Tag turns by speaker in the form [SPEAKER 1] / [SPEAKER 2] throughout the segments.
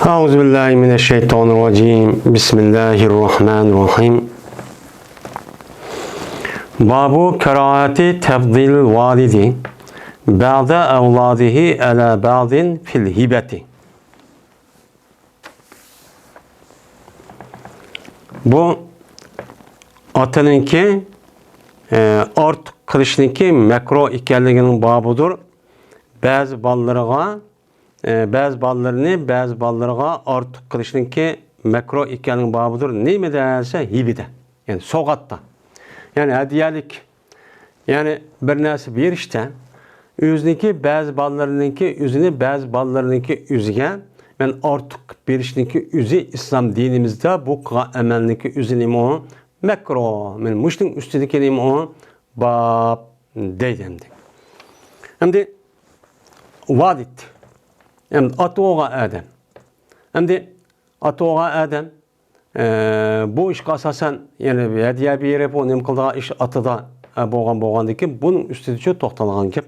[SPEAKER 1] Euzubillahimineşşeytanirracim. Bismillahirrahmanirrahim. Babu kerahati tefdil validi ba'de evladihi ala ba'din fil hibeti. Bu atanınki ort kılışınki mekro ikenliginin babudur. Bazı ballarına bazı ballarına ortuk kılışınki mekro ikenliginin babudur. Ne mi derse hibide. Yani soğatta. Yani hediyelik. Yani bir nesi bir işte yüzniki bazı ballarınınki yüzünü bazı ballarınınki yüzüge ben ortuk bir işinki yüzü İslam dinimizde bu emelniki yüzünü o mekro. Ben muştin üstündeki o bab deydim. Hem de vadit. Hem atoğa Adem. Hem de atoğa Adem bu iş asasen yani hediye bir yere bu nemkıldığa iş atıda boğandaki bunun üstüde çok toxtalğan gep.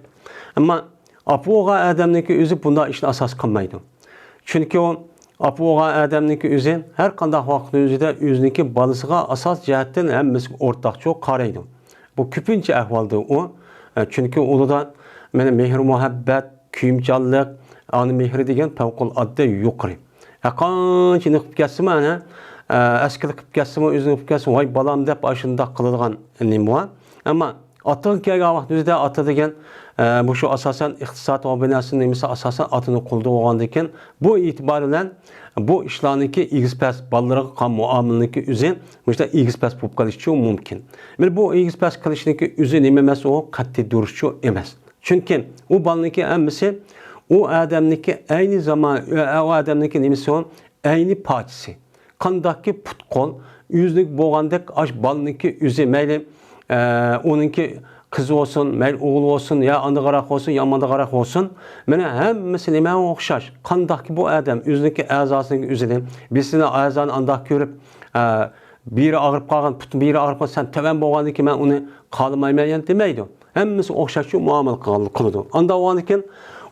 [SPEAKER 1] Ama atoğa Adem'deki özü bunda işin asas kılmaydı. Çünkü o atoğa Adem'deki özü her qandaq vaqt özüde özüneki balısığa asas cihetten hemmesi ortak çok karaydı. Bu küpünce ahvaldı o. Çünkü onu da benim mehr muhabbet, kuyumcallık, anı mehri degen fevkalade yukarı. Qancha qilib ketsin ana askar qilib ketsin, o'zini qilib ketsin, voy balam deb ashunda qiladigan nima. Ama atın kelgan vaqt o'zida ata degan bu shu asosan iqtisod va binasini nemisi asosan atini qo'lda olgan ekan. Bu e'tibor bilan bu ishlarniki egizpas ballarga qan muomalaniki o'zi mishda egizpas bo'lib qolishi mumkin. Mana bu egizpas qilishniki o'zi nima emas, u qat'iy durishchi emas. Chunki u balniki hammasi o Adem'deki aynı zaman o Adem'deki nemisi o aynı parçası. Kandaki putkol, yüzlük boğandak aş balniki yüzü meyli onunki kız olsun, meyli oğul olsun, ya andı qarak olsun, ya amandı qarak olsun. Mene hemmesi nime okşaş. Kandaki bu Adem yüzündeki azasının yüzünü birisine azanı andak görüp biri ağırıp qalğan, putun biri ağırıp qalğan, sen teven boğandı ki ben onu qalmaymayan demeydi. Hemmesi okşaş muamele kılıdı. Anda o andikin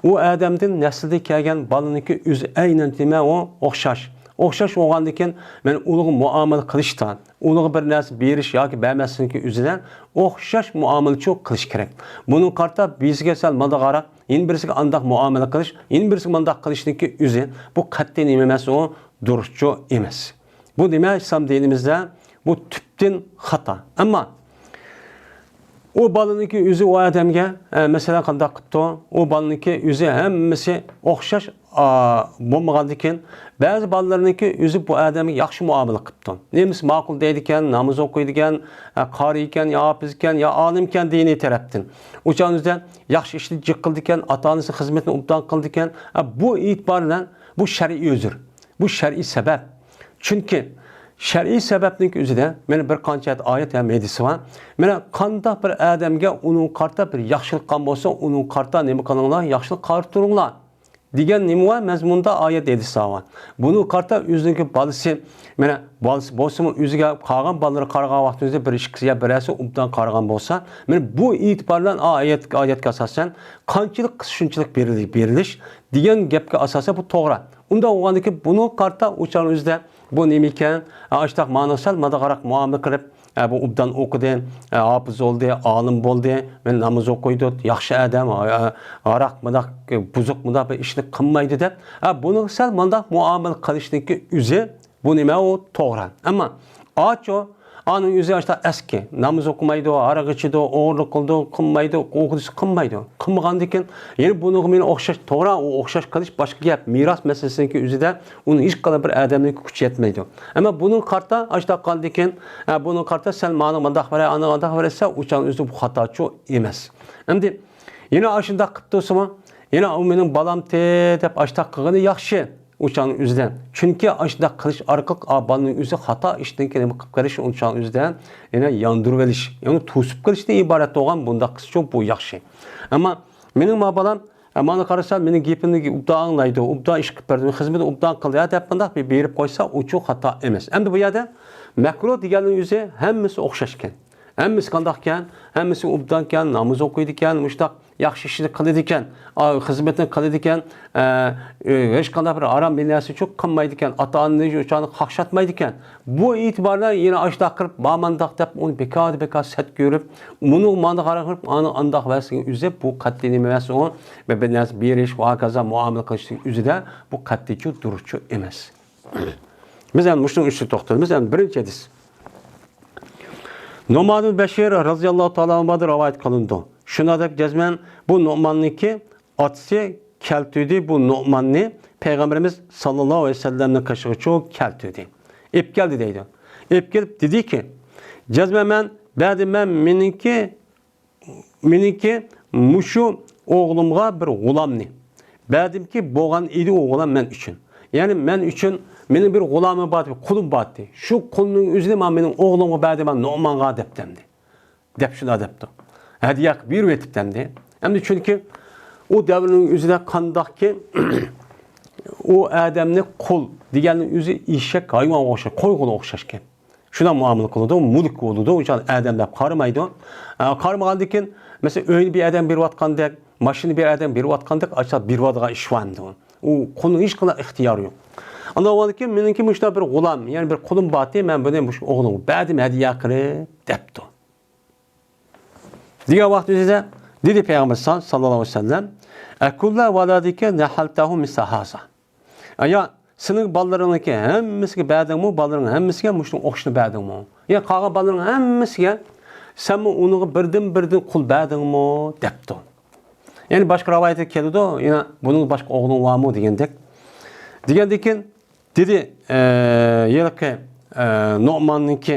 [SPEAKER 1] o Adem'den nesilde kelgan balınınki yüzü aynen deme o okşaş. Okşaş olgandikin men uluğu muamele kılıştan, uluğu bir narsa beriş yoki bermaslikki yüzüden okşaş muamele çok kılış kerak. Bunun karta bizga sal manda qarab, yin birisiga andaq muamele kılış, yin birisiga mandaq kılışniki yüzü bu qat'iy nima emas, o duruşçu emas. Bu demek İslam dinimizde bu tüpten hata. Ama o balınınki yüzü o Adem'ge mesela qandaq qıptı, o balınınki yüzü hemmesi okşaş bo'lmagandikin bazı ballarınınki yüzü bu Adem'e yaxşı muamele qıptı. Nemiz ma'qul deydiken, namaz okuydiken, qari iken, ya hafiz iken, ya alim iken dini tarafdan. Uçağınızda yaxşı işli qildiken, ata-onasi xizmetini obdan qildiken, bu itibarla bu şer'i özür. Bu şer'i sebep. Çünkü şer'i sebeplik özüde meni bir qancha ayet hem hadisi var. Meni qandaq bir Adem'ge onun qarta bir yaxşılık qan bolsa, onun qarta nima qilinglar, yaxşılık qartırыңlar. Degan nima var? Mazmunda ayet hadisi var. Bunu qarta özündeki balısı, meni balısı bolsa özüge qalğan balları qarğan vaqtında bir iş ya birisi obdan qarğan bolsa, meni bu itibarlan ayetga asasen qanchalik şunchalik berilish degan gapga asasen bu to'g'ri. Unda o'g'andiki bunu qarta uçan özde bu nima ekan? Açtaq ma'nosal madaqaraq muomala qilib, bu obdan o'qidi, hafiz oldi, olim bo'ldi, men namoz o'qiydi, yaxshi odam, araq madaq buzuq madaq bir ishni qilmaydi deb, buni sal mandaq muomala qilishniki o'zi bu nima u to'g'ri. Ammo ocho onun yüzü açta eski, namaz okumaydı, araq içidi, o'g'irlik qildi, qilmaydi, o'qitisi qilmaydi. Qilmagandikin, yani bunu men o'xshash, to'g'ri, u o'xshash qilish boshqa gap. Miras masalasiniki o'zida uni hech qanday bir odamning kuchi yetmaydi. Ammo bunun qarta açta qaldikin, bunun qarta sen ma'ni mandaq bera, ana mandaq bersa, uçan o'zi bu xatochi emas. Endi yana ashunda qilib tursa, yana u mening balam deb açta qilgani yaxshi. Uçağın üzerinden. Çünkü aşağıda kılıç arkalık abanın üzeri hata işten kelime kıp karış uçağın üzerinden yine yandırıveriş. Yani tusup karışta ibaret olan bunda kız çok bu yaxşı. Ama benim babalam bana karışsa benim gepimni ubda anlaydı. Ubda iş kıp verdi. Hizmeti ubda kıldı. Ya hep bunda bir berip koysa o çok hata emas. Hem de bu yerde makro diğerinin yüzü hemmisi okşaşken. Hemmisi qandaqkan, hemmisi ubdankan, namaz okuydikan, muştaq yaxshi ishni qiladi ekan, xizmatini qiladi ekan, hech qanday bir aram bir narsa yo'q qilmaydi ekan, ota-onani o'chani qaqshatmaydi ekan. Bu e'tiborlar yana ashta qilib, "Mamandaq" deb uni bekor sat ko'rib, buni manda qarab, ani andaq vasini uzib, bu qat'iy nima emas u, bir narsa berish va hokazo muomala qilishning o'zida bu qat'iy durustchi emas. Biz ham shuning uchun to'xtalamiz. Ham birinchi hadis. Nu'man ibn Bashir radhiyallohu ta'ala anhu rivoyat qilindi. Shuna deb jazman bu Nu'manniki otasi keltidi, bu Nu'manni Payg'ambarimiz sallallohu alayhi vasallamning qishig'i cho'q keltidi. Ep keldi deydi. Ep kelib dediki, jazman men ba'di men meniki mushu o'g'limga bir g'ulamni. Ba'dimki bo'lgan edi o'g'lim men uchun. Ya'ni men uchun mening bir g'ulamim bor, qulim bor. Shu qulning o'zini men mening o'g'limga ba'di men Nu'manga debdimdi. Deb shuna debdi. Hadiya berib etibdimdi. Endi chunki o davrning o'zida qandaqki o odamni qul deganning o'zi eshak hayvonga o'xshash, qo'yga o'xshashgan. Shuna muomala qiladi, mulk bo'ladi, o'sha odam deb qaramaydi. Qaramagandan keyin, masalan, uyni bir odam berayotgandek, mashina bir odam berayotgandek, acha beradigan ish vandi. U qulning hech qanday ixtiyori yo'q. Ondan keyin meniki mushta bir g'ulam, ya'ni bir qulim bor, men buni mush o'g'lim ba'dim hadiya qilib debdi. Degan vaqtida dedi Payg'ambar sallallohu alayhi vasallam, "Akulla valadika nahaltahu misahasa." Aya sening ballarigniki hammasiga ba'dingmi, ballarining hammasiga mushning o'xshini ba'dingmi? Ya qolgan ballaring hammasiga sen uniga birdan qul ba'dingmi debdi. Ya'ni boshqa rivoyatda keladi, yana buning boshqa o'g'ling bormi degandek. Degandan keyin dedi, yelki Nu'manniki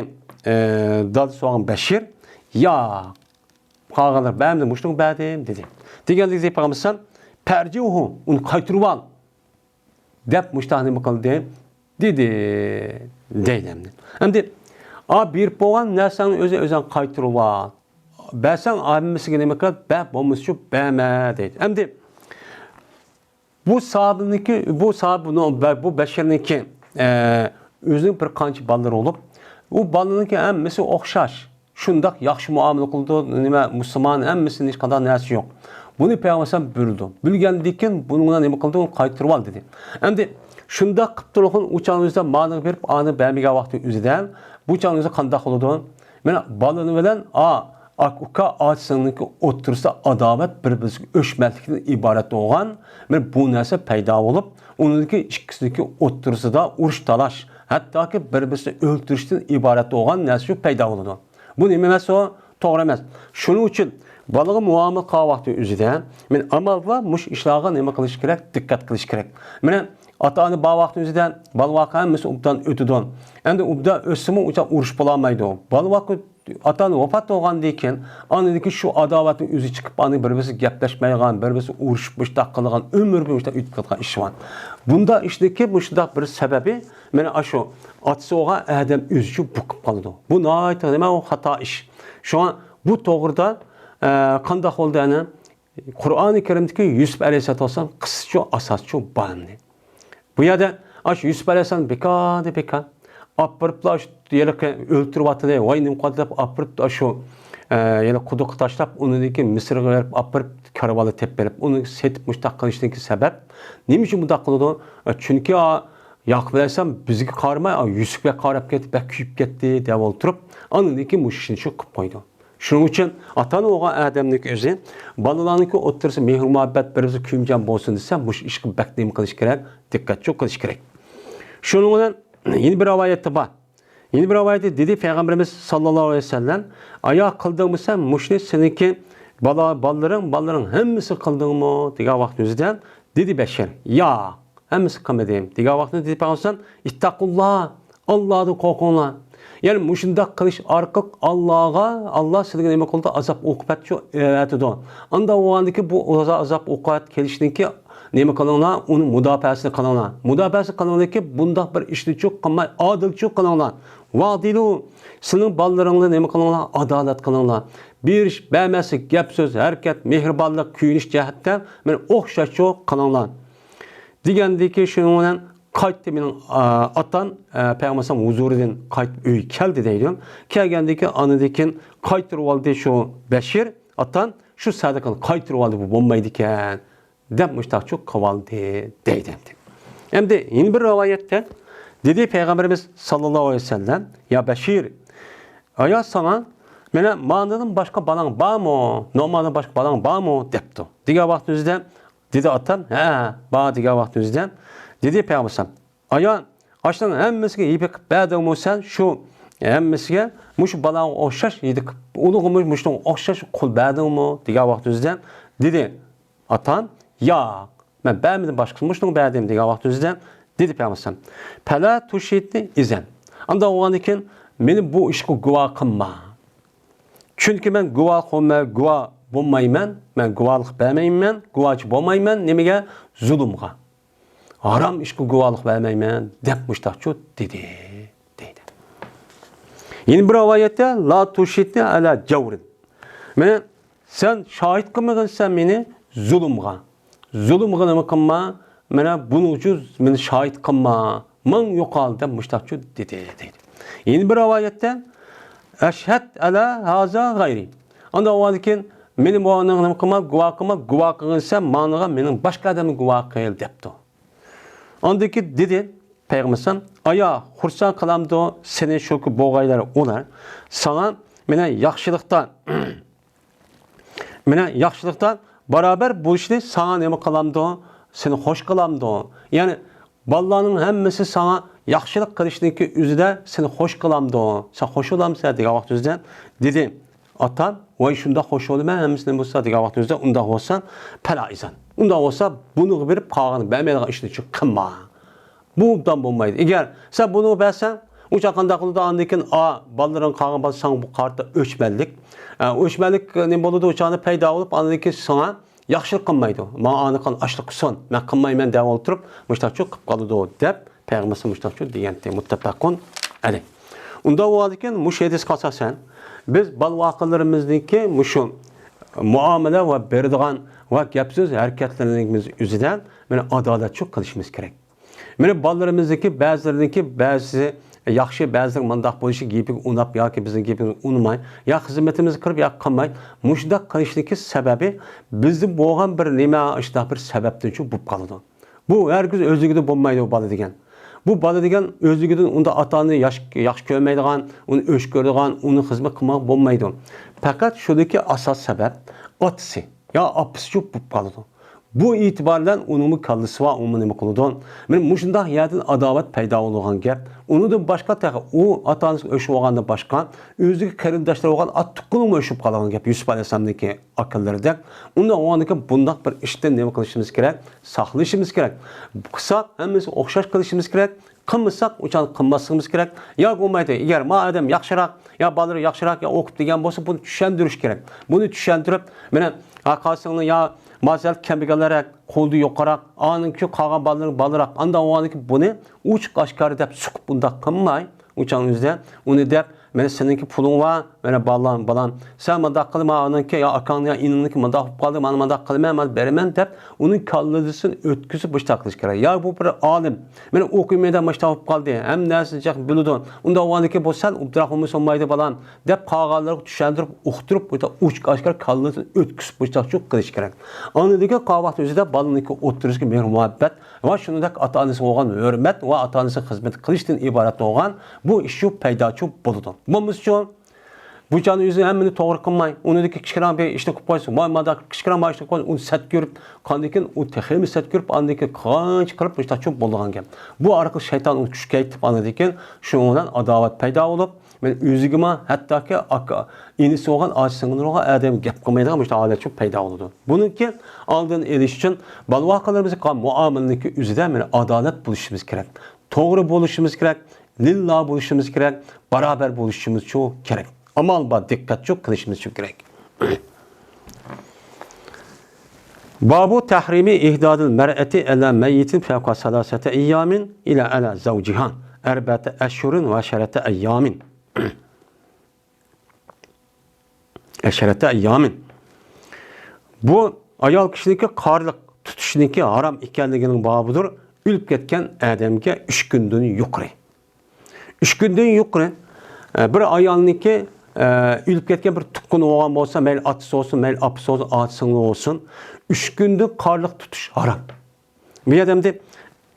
[SPEAKER 1] dad so'gan Bashir, "Ya qolganlar ba'mdi mushning ba'dim" dedi. Degandan keyin Payg'ambar "Parjihu, uni qaytirib ol." deb mushtahni qildi dedi deydi. Endi bir bo'lgan narsani o'zing qaytirib ol. Ba'san ammasiga nima qilib, "Ba bo'lmasa shu ba'ma" deydi. Endi bu sahabniki, bu Bashirniki o'zining bir qancha ballari bo'lib, u ballarniki hammasi o'xshash. Shundaq yaxshi muomala qildi, nima musulmon hammasini hech qanday narsa yo'q. Buni Payg'ambar bildi. Bilgandan keyin bunga nima qildi? Uni qaytirib ol dedi. Endi shunda qilib turgan uchaningizda ma'ni berib, ani bermagan vaqti o'zidan bu uchaningizda qanday bo'ladi? Mana balani bilan uka acısındaki otursa adalet bir-birisi öşməklikdən ibarət olan bu narsa payda olub, onundaki ikisindeki otursa da uruş talaş, hatta ki bir-birisi öldürüşdən ibarət olan narsa payda oldu. Bu ne emas o? Toğru emas. Şunun üçün balığı muamil qal vaxtı üzüdə men amal var, muş işlağa nima qilish kerak, diqqat qilish kerak. Mana ata-ona ba vaxtı üzüdən bal vaqan mis ubdan ötüdün. Endi ubda ösümü uca uruş bulamaydı. Bal vaqı ata-ona vafat olgandan keyin anadaki şu adavatın özü chiqib ani bir-birisi gaplaşmaygan, bir-birisi urushib qilgan, ömür boyu o'tib ketgan ish var. Bunda ishdagi mushundaq bir sababi mana shu atasi olgan adam o'zi buqib qoldi. Bu nima nima o xato ish. Şu an bu to'g'rida qanday bo'ldi? Qur'oni Karimdagi Yusuf alayhisalom qischa asoschi bo'ldi. Bu yerda shu Yusuf alayhisalom bekor apırıplar yerke öldürüp atılıyor. Vay nimqatlap apırıp şu yani quduq taşlap onundaki Mısır'a verip apırıp karavalı tep verip onu setip müştaq qilishidagi sabab nima uchun bundaq qiladi? Chunki Yaqub alayhisalom bizga qaramay Yusufga qarab ketib, kuyib ketdi deb o'ltirib, onundaki mushishni shu qilib qo'ydi. Shuning uchun ata-ona olgan odamning o'zi bolalarniki o'tirsa mehr muhabbat birisi kuyimjan bo'lsin desa, mush ish qilib bakdim qilish kerak, diqqatli qilish kerak. Shuning bilan yeni bir rivayette var. Yeni bir rivayette dedi Peygamberimiz sallallahu aleyhi ve sellem, "Aya kıldın mı sen muşni seninki balların hemmisi kıldın mı?" diye vaxtınızdan dedi Beşir. "Ya, hemmisi kılmadım." diye vaxtında dedi Peygamber, "İttakullah, Allah'ı korkunlar." Yani muşunda kılış arqıq Allah sizga nima qildi? Azap uqubat shu öğretidi. Anda o andaki bu azap uqubat kelishninki nima qilinglar? Uni mudofaasini qilinglar. Mudofaasi qilinglarki bundaq bir ishni cho'q qilmay, adilchilik qilinglar. Va'dilu, sizning ballaringlar nima qilinglar? Adolat qilinglar. Bir ish bermasi, gap so'z, harakat, mehribonlik, kuyinish jihatda men o'xshash qilinglar. Degandiki shuning bilan qaytdi mening atan Payg'ambar huzuridan qaytib uy keldi deydi. Kelgandiki anidikin qaytirib oldi shu Bashir atan shu sadaqani qaytirib oldi bu bo'lmaydi ekan deb mushtaqchu qildi deydi. Endi yeni bir rivoyatda dedi Peygamberimiz sallallohu alayhi vasallam ya Bashir aya sana mena mandan boshqa balang bormi? Normaldan boshqa balang bormi debdi. Degan vaqtimizda dedi atam, ha, bor degan vaqtimizda dedi Peygamber aya ashdan hammasiga yeb berdim shu hammasiga mush balang o'xshash yedik. Ulug'imiz mushdan o'xshash qul berdimmi degan vaqtimizda dedi atam, yo'q. Men bermedim boshqa mushdan berdim degan vaqtimizda dedi Peygamber pala tushitni izan. Anda o'g'anikin meni bu ishga guvoh qilma. Chunki men guvoh bo'lmayman, men guvohlik bermayman, guvohchi bo'lmayman, nimaga? Zulmga. Haram ishga guvohlik bermayman deb mushtaqchu dedi. Yeni bir rivoyatda la tushitni ala javrin. Men sen shohid qilmagansan meni zulmga. Zulmga nima qilma? Mana buning uchun meni shohid qilma. Men yo'qol deb mushtaqchu dedi. Yeni bir rivoyatda ashhad ala haza g'ayri. Unda o'ylarkin meni mu'onim nima qilma, guvoh qilsa ma'noga mening boshqa odamni guvoh qil debdi. Ondaki dedi Peygamber aya xursand qilamdi seni shuki bo'g'aylar ular sana mena yaxshilikdan barabar bo'lishni sana nima qilamdi? Seni xush qilamdi. Ya'ni ballarning hammasi sana yaxshilik qilishniki o'zida seni xush qilamdi. Sen xush bo'lamsan degan vaqtimizda dedi atam, "Voy shunda xush bo'laman, hammasini bo'lsa" degan vaqtimizda unda bo'lsa palaizan. Unda bo'lsa buni berib qolgan bermaydigan ishni qilma. Bu bundan bo'lmaydi. Agar sen buni bersan, ucha qanday qildi andikin bolalarning qolgan bo'lsa bu qarta o'chmanlik. O'chmanlik nima bo'ladi? O'chani paydo bo'lib, andikin sana yaxshilik qilmaydi. Men aniqan ashliq qilsin, men qilmayman deb o'tirib, mushtaqchu qilib qoladi deb Peygamber mushtaqchu deganda muttafaqun alayh. Unda o'ylarkin mush hadis qasasan biz balvoqlarimizniki mushu muomala va beradigan va gapsiz harakatlarimiz o'zidan mana adolatli qilishimiz kerak. Mana bolalarimizniki ba'zi yaxshi, ba'zi mundaq bo'lishi gibi unab yoki bizning gibimiz unmay, ya xizmatimizni qilib ya qilmay, mushundaq qilishniki sababi bizni bo'lgan bir nima ishdaq bir sababdan shu bo'lib qoladi. Bu herkes o'zligida bo'lmaydi bola degan. Bu bola degan o'zligidan unda otani yaxshi ko'rmaydigan, uni o'sh ko'radigan, uni xizmat qilmoq bo'lmaydi. Faqat shudaki asos sabab otasi ya opasi shu bo'lib qoladi. Bu itibardan uning kallisi va uni nima qiladi? Men mushundaq yerdan adovat paydo bo'lgan gap. Unidan boshqa u ota-onasi o'shib olgandan boshqa o'ziga qarindoshlar bo'lgan at-tuqqunmi o'shib qolgan gap Yusuf alayhisolamniki akillarida. Unda o'g'aniki bundaq bir ishdan nima qilishimiz kerak? Saqlashimiz kerak. Qilsak hammasi o'xshash qilishimiz kerak. Qilmasak o'chan qilmasligimiz kerak. Yo'q bo'lmaydi. Agar ma odam yaxshiroq, yo bolalar yaxshiroq yo o'qib degan bo'lsa, buni tushuntirish kerak. Buni tushuntirib, mana aqasini yo Masal kembigalara qo'ldi yo'qaroq, aniki qolgan bolalar anda o'g'aniki buni uch qashqar deb suqib bunda qilmay, o'chaningizda uni deb men seninki puling va mena balan sen manda qilma aniki yo akang yo ininiki manda qilib qoldi, men manda qilmayman, men beraman deb uning kallasini o'tkazib boshqa qilish kerak. Ya bu bir olim. Men o'qimaydan boshqa qilib qoldi. Ham narsa biladi. Unda o'g'aniki bu sal ubdraximi solmaydi balan deb qolganlarga tushuntirib, uqtirib o'ta uch qashqar kallasini o'tkazib boshqa qilish kerak. Anidagi qavvat o'zida balaniki o'tirishga mehr muhabbat va shuningdek ota-onasi bo'lgan hurmat va ota-onasi xizmat qilishdan iborat bo'lgan bu ish shu paydochi bo'ladi. Bunun için bu canı yüzü hemini doğru kılmayın. Onundaki kişilerin bir işte kupayısın. Muhammed'e kişilerin bir işte kupayısın. Onu set görüp, kandikin o tehimi set görüp, andaki kanç kırıp işte çok bolduğun gibi. Bu arka şeytan onu küçükeytip anladıkken şundan adavet payda olup, ben üzügüme hatta ki inisi olan ağaçsının oğa adem gap kılmaydı ama işte adet çok payda oldu. Bunun ki aldığın eliş için balvakalarımızı muamelindeki üzüden adalet buluşumuz gerek. Doğru buluşumuz gerek. Lillah buluşumuz gerek, beraber buluşumuz çok gerek. Amal dikkat çok kılışımız çok gerek. Babu tahrimi ihdadil mer'eti ala meyyitin fevka salasete eyyamin ila ala zavcihan. Erbete eşhurun ve eşerete eyyamin. Eşerete eyyamin. Bu ayal kişiniki karlık tutuşuniki haram ikenliginin babudur. Ülüp ketken ademge 3 günden yukarı. 3 günden yukarı bir ayalniki ülüp ketken bir tukkun olgan bolsa, mayli atısı olsun, mayli apısı olsun, ağaçsınlı olsun. 3 gündük karlık tutuş haram. Bir adamda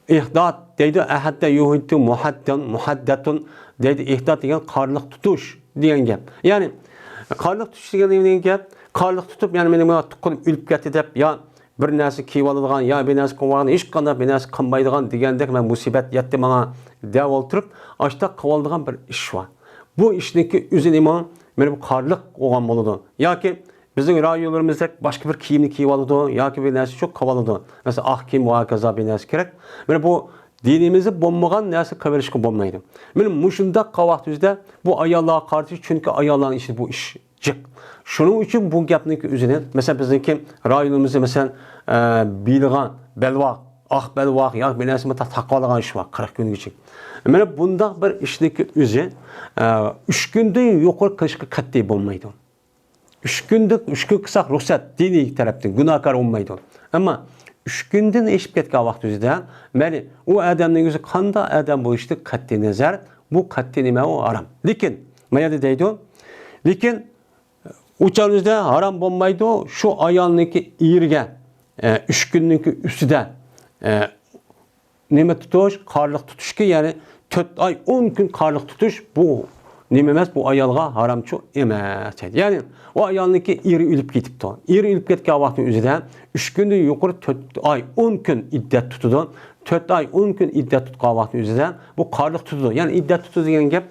[SPEAKER 1] ihdat deydi, ahadda yuhiddu muhaddetun deydi, ihdat degen karlık tutuş diyen gap. Yani karlık tutuş degen gap, karlık tutup, yani benim tukkun ülüp ketdi dep, ya bir narsa kiyip aladigan, ya bir narsa qilib hech qanday bir narsa qilmaydigan degandek men musibat yetdi menga deb o'tirib, ashta qiladigan bir ish bor. Bu ishniki o'zi nima? Meni bu qarliq bo'lgan bo'ladi. Yoki bizning rayonlarimizda boshqa bir kiyimni kiyib oladi, yoki bir narsa shu qilib oladi. Masalan, oq kiyim va kaza bir narsa kerak. Meni bu dinimizde bo'lmagan narsa qilishga bo'lmaydi. Meni mushundaq qavaqtizda bu ayollarga qarshi, chunki ayollarning ishi bu ish jiq. Şunun için bu gapniki üzerine, mesela bizdeki rayonumuzda mesela bilgan, belvaq, ah belvaq, ya bir narsa taqalagan iş var 40 gün için. Mana bundaq bir işniki üzü 3 günde yuqori qilishga qat'iy bo'lmaydi. 3 günde 3 gün qilsak ruxsat diniy tarafdan gunohkor bo'lmaydi. Ammo 3 günden eşib ketgan vaqt o'zida, mana u odamning o'zi qanday odam bo'lishdi qat'iy nazar, bu qat'iy nima u harom. Lekin mayada deydi, lekin uçağınızda haram bo'lmaydi, şu ayolniki iyirge 3 günlük üstüde nima tutuş, qarliq tutuşki, yani 4 ay 10 gün qarliq tutuş, bu nima emas, bu ayolga haramçı emas. Yani o ayolniki iri ülüp ketipti. İri ülüp ketgan vaqtning o'zida 3 günden yuqori 4 ay 10 gün iddet tutudu. 4 ay 10 gün iddet tutgan vaqtning o'zida bu qarliq tutudu. Yani iddet tutudu degan gap,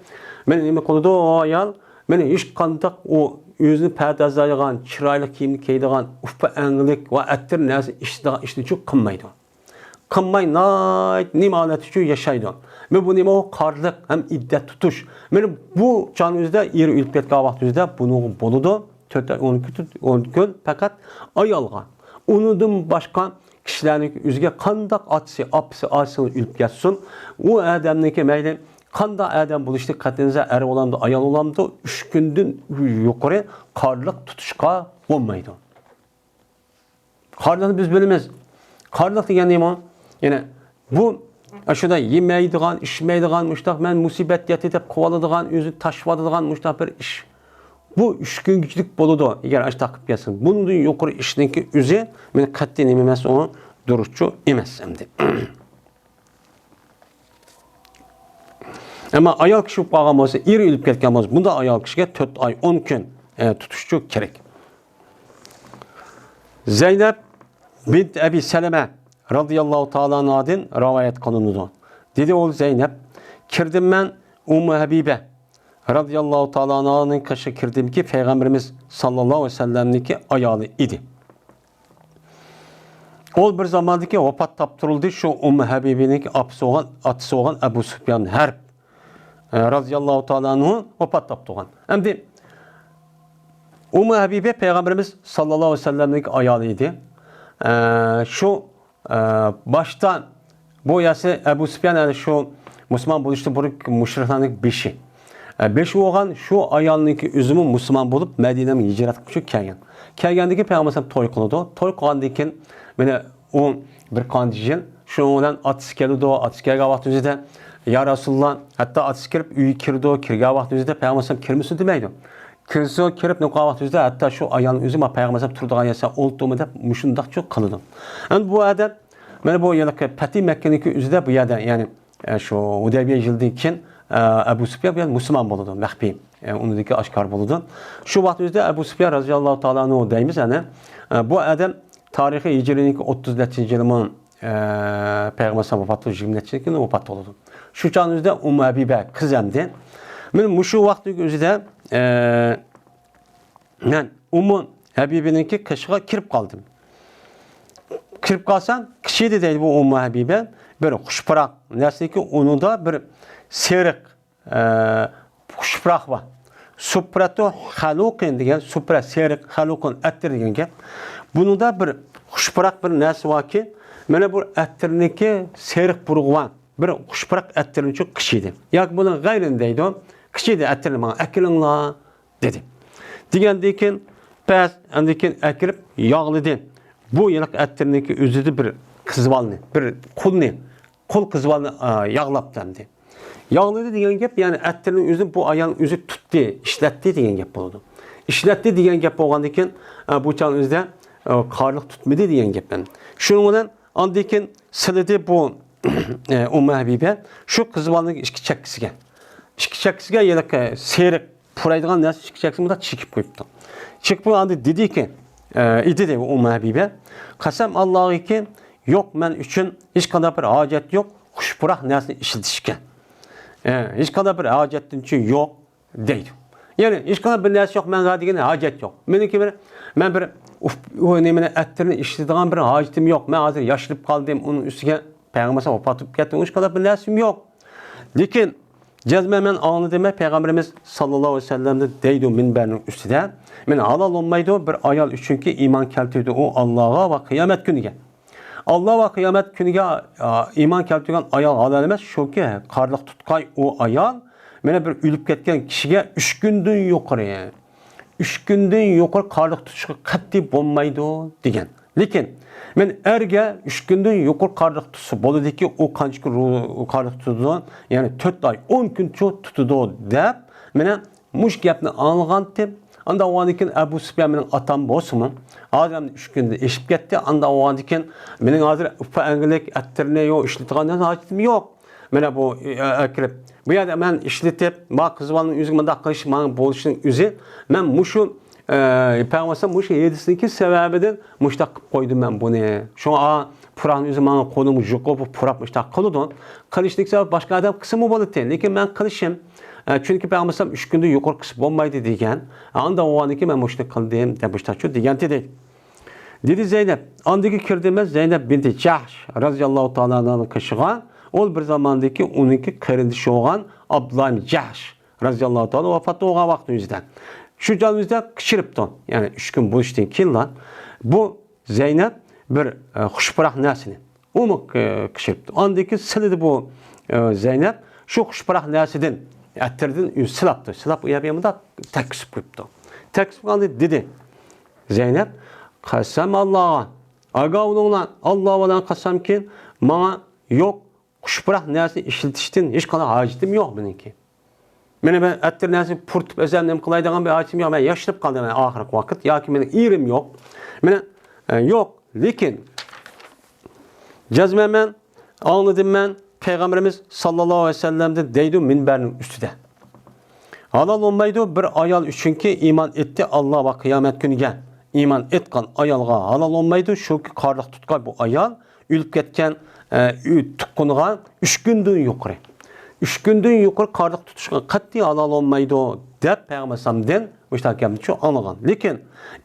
[SPEAKER 1] men nima qildi o ayol, meni hech qanday o özünü perdazlaydigan, chiroyli kiyimni kiydigan, ufpa angliq va attir narsa ishni chu qilmaydi. Qilmay nima holati chu yashaydi. Men bu nima o qarliq ham iddat tutush. Meni bu jonimizda eri o'lib ketgan vaqtimizda buni bo'ladi. 4 ay 10 kun faqat ayolga. Unidan boshqa kishilarning o'ziga qanday atsi, apsi, asini o'lib ketsin, u odamniki mayli qanday adam bo'lishni qat'inza er olamdı, ayol olamdı 3 günden yuqori qarliq tutishga bo'lmaydi. Qarliqni biz bilamiz. Qarliq degan nima? Yani bu şurada yemaydigan, içmaydigan, muştaq men musibat yetdi deb qo'valadigan, o'zi tashvadigan muştaq bir ish. Bu 3 günlük bo'ladi. Agar ashta qilib kelsin. Bundan yuqori ishniki o'zi men qat'iy nima emas, u durustchu emas endi. Ama ayol kishi bo'lgan bo'lsa, eri o'lib ketgan bo'lsa, bunda ayol kishiga 4 ay 10 kun tutishchi kerak. Zeynep bint Abi Salama radıyallahu ta'ala anhadan rivayet kılınudu. Dedi o Zeynep, kirdim ben Ummu Habibe radıyallahu ta'ala anhanın kaşı kirdim ki Peygamberimiz sallallahu aleyhi ve sellem'deki ayalı idi. O bir zamandaki vefat taptırıldı şu Ummu Habibe'nin atısı olan Ebu Süfyan Harb radıyallahu ta'ala anhu vefat taptırgan. Hem de Ummu Habibe Peygamberimiz sallallahu aleyhi ve sellem'deki ayalıydı. Şu baştan bu yası Ebu Süfyan yani şu Müslüman buluştu bu müşriklerin beşi. Beşi olan şu ayalındaki üzümü Müslüman bulup Medine'ye hicret kılıyor kelgen. Kelgendeki Peygamberimiz toy kıldı. Toy kılandıkken beni o bir kondijen şu olan atısı geldi o atısı geldi vaxtımızda ya Resulullah hatta atısı girip üyü kirdi o kirge vaxtımızda Peygamberimiz kirmesi demeydi. Kirsi kirip ne vaxtımızda hatta şu ayalın üzümü Peygamberimiz turduğun yasa olduğumu da müşündak çok kıldı. Yani bu adet ben bu yıllık Pati Mekke'deki üzerinde bu yada yani şu Hudeybiye yıldayken Ebu Süfyan yani Müslüman bulundu, mehbi. Ondaki aşkar bulundu. Şu vaxtımızda Ebu Süfyan radıyallahu ta'ala anhu deyimiz yani bu adam tarihi Hicri'nin 34. yılının Peygamberimiz vefatı 20. yılında vefat oldu. Şu çağımızda Ummu Habibe kız emdi. Ben şu vaxtı özüde ben Ummu Habibe'ninki kışığa kirip kaldım. Kirip kalsan kişi de değil bu Ummu Habibe böyle kuşpırak nasıl ki onu da bir serik kuşpırak var. Suprato halukun diyen supra serik halukun ettir diyen ki bunu da bir kuşpırak bir nasıl var ki bana bu ettirniki serik buruğu var. Bir kuşpırak ettirin çok kişiydi. Ya bunun gayrindeydi o. Kişiydi ettirin bana ekilinla dedi. Digendeyken pes endeyken ekirip yağlıdı. Bu yıllık ettirniki üzüdü bir kızvalını, bir kol kızvalını yağlap dendi. Yağlıdı diyen gep yani ettirinin üzüm bu ayağın üzü tuttu. tutdi, ishlatdi degan gap bo'ladi. Ishlatdi degan gap bo'lgandan keyin bu chal o'zida qarliq tutmadi degan gapdan. Shuning bilan ondan keyin silidi bu Ummu Habiba shu qizbalning ikki chakkisiga. İki chakkisiga yelaka seriq puraydigan narsa ikki chakkisini bunday chekib qo'yibdi. Chekib qo'yganda dediki, dedi Ummu Habiba, qasam Allohga yo'q men uchun hech qanday bir hojat yo'q, xushpuroq narsani ishlatishga. Hech qanday bir hojatim yo'q deydi. Ya'ni hech qanday bir narsa yo'q, menga degan hojat yo'q. Meniki men bir o'ynayman attirni ishlatadigan bir hojatim yo'q. Men hozir yoshilib qoldim, uning ustiga payg'ambar vafot etib ketdi. Hech qanday bir narsim yo'q. Lekin cazmemen anladım Peygamberimiz sallallahu aleyhi ve sellem'de deydi minberinin üstüde. Men halal olmaydı bir ayal çünkü iman keltirdi o Allah'a ve kıyamet günüge. Allah ve kıyamet günüge iman keltirgen ayal halal emez. Şu ki karlık tutkay o ayal. Mene bir ölüp ketken kişiye 3 gündün yukarı. 3 gündün yukarı karlık tutuşu katli bulmaydı degen. Lekin men erge 3 gündün yukarı karlık tutusu boludu ki o kançık karlık tutudu yani 4 ay 10 gün çok tutudu dep mene muş gapni anlagan dep anda o andikin Ebu Süfyan menin atam bolsunmu azam 3 günde eşip ketdi anda o andikin menin hazır ufa engelik ettirine yok işletigan hacetim yok mene bu akirip bu yerda men işletip bak kızvalının yüzü mındak kılış manın boluşunun yüzü men muşu Peygamber muşu yedisindeki sebebiden muştak koydum ben bunu. Şu an Kur'an yüzü bana konumu jukopu purap muştak kılıyordun. Kılıştık sebep başka adam kısmı bolup değil. Lekin ben kılışım. Çünkü Peygamber 3 günde yukarı kısmı olmaydı diyken. Anda o anki ben muştak kıldım de muştak şu diyen dedi. Dedi Zeynep. Andaki kirdiğimiz Zeynep binti Cahş radıyallahu ta'ala'nın kışığa. O bir zamandaki onunki kardeşi olan Abdullah bin Cahş radıyallahu ta'ala vefat olgan vakti yüzden. Şu canımızda kışırıptı. Yani 3 gün buluştuğun killan. Bu Zeynep bir huşpırak nesini. O mu kışırıptı? Andaki silidi bu Zeynep. Şu huşpırak nesiden ettirdin, silaptı. Silap uyabiyamında tekisip koyuptu. Tekisip kaldı dedi. Zeynep, kasam Allah'a. Aga onunla Allah'a olan kasam ki bana yok huşpırak nesini işletiştin. Hiç kadar hacetim yok benimki. Mene ben ettir nesi purtup özlemden kılaydıgan bir hacetim yok. Ben yaşlanıp kaldım yani ahirek vakit. Ya ki benim irim yok. Mene yok. Lekin cazmemen anladım ben Peygamberimiz sallallahu aleyhi ve sellem'de deydi minberin üstüde. Halal olmaydı bir ayal çünkü iman etti Allah ve kıyamet günü gel. İman etkan ayalga halal olmaydı. Şu ki karlık tutkay bu ayal ülüp ketken tukkunuğa 3 gündün yukarı. 3 gündün yukarı karlık tutuşkan katli halal olmaydı dep Peygamber'den müştakiyamını çok anlagan. Lekin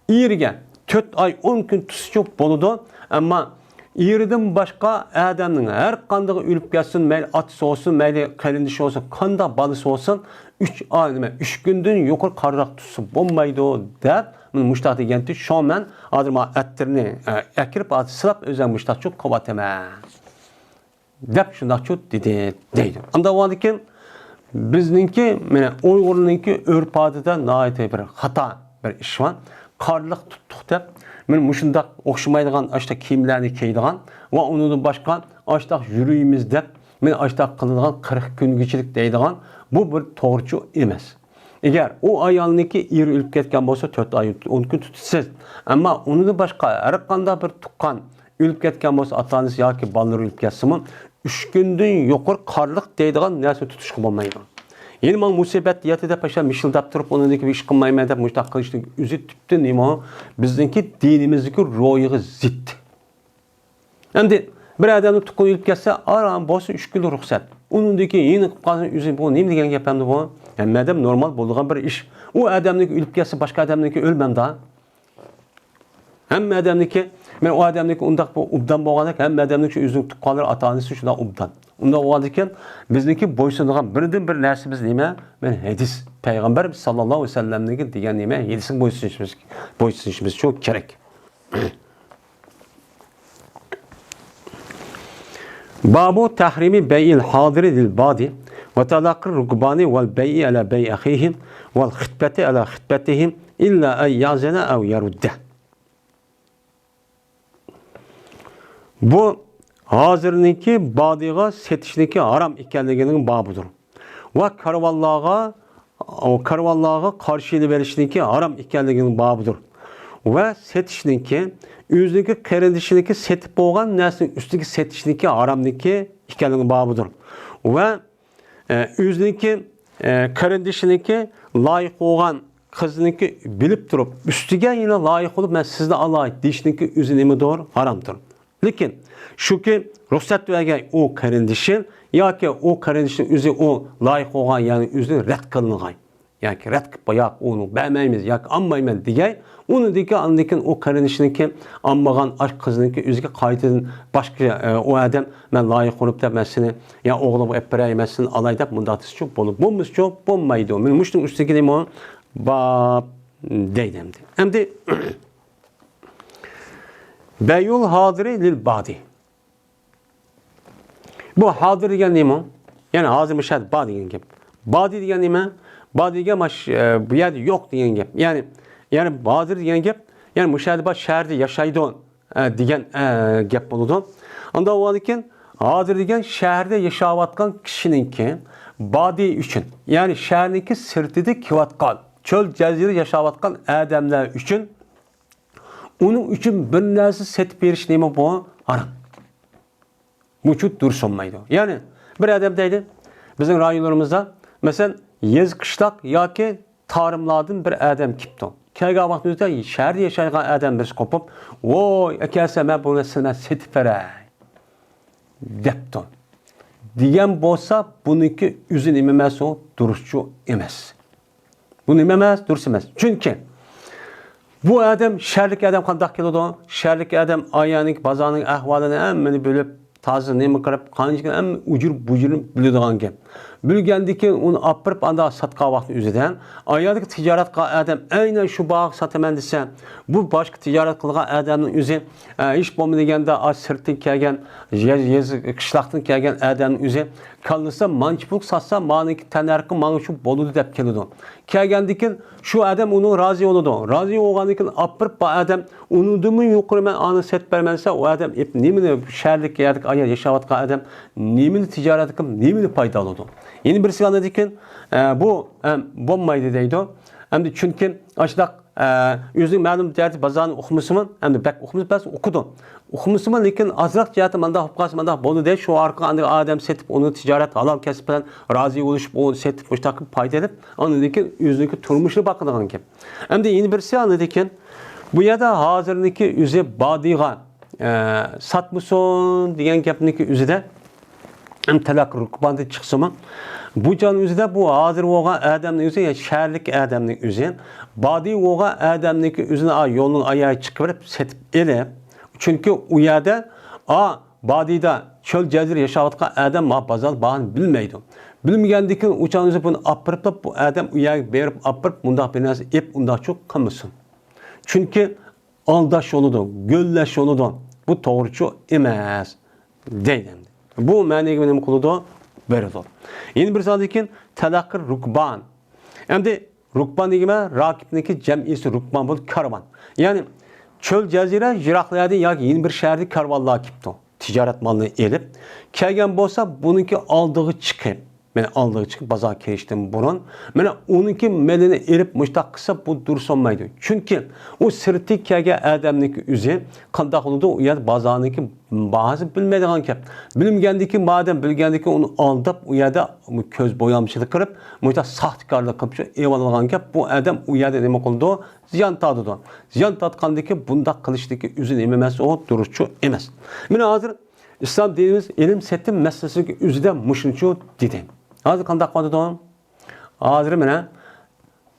[SPEAKER 1] iyirge 4 ay 10 gün tutuşu boludu ama iyirden başka adamın her kandığı ülüp gelsin meyli atısı olsun meyli kalindişi olsun kanda balısı olsun 3 gündün yukarı karlık tutuşu olmaydı dep müştakiyamını genti şu an ben adırma ettirini ekirip adı sılap özel müştakiyamını kovateme. Dep şundak çok dedi deydi. Anda o andikin bizninki mene Uygur'unki örp adıda naite bir hata bir iş var. Karlık tuttuk dep men muşundak okşamaydigan açta kiyimlerini kiydigan ve onun başka açta yürüyümüz dep men açta kılıngan 40 gün geçilik deydigan bu bir doğrucu emas. Eğer o ayalniki iri ülüp ketken bolsa 4 ay 10 gün tutuşsuz. Ama onun başka her kanda bir tukkan ülüp ketken bolsa atanız yoki balları ülüp ketsin 3 gündün yukarı karlık deydigan narsa tutuşku bolmaydı. Yeni man musibet diyeti de paşa mişildap turup onundaki bir iş kılmayma dep muştak kılıştık üzü tüptü neymi bizdeki dinimizdeki ruhiyi zit. Endi bir adamın tutkun ülüp ketse aram bolsa 3 gün ruhsat. Onundaki yeni kılqasın üzü bu neymi degen gepemdi bu? Yani madem normal bolduğan bir iş. O adamdaki ülüp ketse başka adamdaki ölmem daha. Hem adamdaki men o adamdaki undaq bu ubdan bolğandak hem adamdaki üzün tuqqanlar ata-anası şuna ubdan. Unda olgandikan bizniki boysungan birden bir narsamiz nima? Men hadis Peygamber sallallahu aleyhi ve sellem'deki degan nima? Hadisin boysunishimiz çok kerak. Babu tahrimi bey'il hadiri lil badi ve talaqir rukbani vel bey'i ala bey'i ahihim vel khitbeti ala khitbetihim illa en yazana ev yarudde. Bu hazırniki badiga setişniki haram ekanligining babudur. Ve karvallaga o karvallarga qarshi berishniki harom ekanligining babidir. Va setishniki o'zligi qarindishiniki setib bo'lgan narsani ustiga setishniki haromniki ekanligining babidir. Va o'zligi qarindishiniki loyiq bo'lgan qizniki bilib turib, ustiga yana loyiq bo'lib, men sizni alay deyishniki o'zi nimadir? Haromdir. Lekin shuki ruxsat bergan u qarindishi yoki u qarindishning o'zi u loyiq bo'lgan, ya'ni o'zi rad qilingan. Yoki rad qilib qo'yaq, uni bermaymiz yoki olmayman degan, uni degan u qarindishniki olmagan ash qizniki o'ziga qaytadan boshqa o odam men loyiq bo'lib deb seni ya o'g'lim olib beraymasin alay deb bunda tischu bo'lib bo'lmaschu bo'lmaydi. Men mushning ustiga nima bab deydi. Endi Beyul hadiri lil badi. Bu hadir degan nima? Yani hazır müşahid badi degan gap. Badi degan nima? Badiga bu yerda yo'q degan gap. Yani badir degan gap, yani müşahid shaharda yashaydi degan gap bo'ladi. Unda u ekan, hadir degan shaharda yashayotgan kishiningki badi uchun, yani shaharniki sirtida kelayotgan, cho'l jazira yashayotgan odamlar uchun onun üçün bir narsa setib berish nima bu? Haram. Muchut dursunmaydi. Yani bir adam deydi, bizim rayonlarimizda mesela yez qishloq yoki tarımlardan bir adam kipti. Kelgan vaqtimizda shaharda yashaydigan adam birisi qopib, "Voy, akasi, men bu narsani setib beray." debdi. Degan bo'lsa, buniki o'zi nima emas, u durustchu emas. Bu nima emas, durust emas. Chunki bu adam sharlik adam qanday keladi? Sharlik adam ayaning, bozorning ahvolini hammani bilib, toza nima qilib, qancha ham ujur-bujurni biladigan gap. Bilgandan uni opirib anda satqa vaqt o'zidan ayalik tijorat qilgan adam aynan shu bog' sotaman desa, bu boshqa tijorat qilgan odamning o'zi hech bo'lmaganda sirtdan kelgan, qishloqdan kelgan odamning o'zi kallasa manchpuk satsa, maniki tanarqi mana shu bo'ladi deb keladi. Kelgandan shu odam uni rozi bo'ladi. Rozi bo'lgandan opirib bu odam unudimi yuqori men ani set bermansa, u odam nimani shaharlik yoki ayol yashayotgan odam nimani tijorat qilib, nimani foyda oladi. Yeni birisi anladı ki bu bo'lmaydi deydi. Hamda chunki ashunaq o'zing ma'lum jihati bazarni o'qimisimi, hamda bak o'qimas o'qidim. O'qimisimi, lekin azroq jihati manda huquqasi manda bo'ldi dey, shu orqali odam setib uni tijorat halol kasb bilan rozi bo'lishib, u setib o'sha qilib foyda olib, lekin o'ziniki turmushini boqadigan gap. Hamda yeni birisi anladı ki bu yerda hozirniki o'zi bodiga satmusun degan gapniki o'zida hem talak rukbanda çıksımı. Bu can üzerinde bu hazır olan adamın üzerine, şehirlik adamın üzerine, badi olan adamın üzerine yolun ayağı çıkıp setip elip. Çünkü o yerde badida çöl cezir yaşavatkan adam bazal bağını bilmeydi. Bilmeyendeki uçağın üzerine bunu apırıp da bu adam uyağı verip apırıp bunda bir nasıl ip bunda çok kalmasın. Çünkü aldaş yoludur, gölleş yoludur. Bu doğrucu emez deydim. Bu ma'niga nima qiladi? Beradi. Endi bir sadikin talaqqir rukban. Endi rukban degima raqibniki jam'isi rukban bo'lib karvon. Ya'ni cho'l jazira jiroqlarda yoki yeni bir shaharda karvonlar kelibdi. Tijorat malini elib, kelgan bo'lsa, buniki oldig'i chiqib, mana oldig'i chiqib bozor kirishdan burun, mana uniki melini elib mushtaq qilsa bu dursolmaydi. Chunki u sirti kelgan odamniki o'zi qanday qiladi? U yer bozorniki bazı bilmediğin gap. Bilmegandiki madem bilgandiki onu aldıb u yerda ko'z bo'yamchilik qilib, muhta saxtkarlik qilib shu evallagan gap. Bu adam u yerda nima qildi? Ziyon tortdi. Ziyon tortgandiki bunda qilishdiki o'zi nima emas, o durustchu emas. Mana hozir islom dinimiz ilm setim masalasiga o'zida mushunchu dedi. Hozir qanday qildi? Hozir mana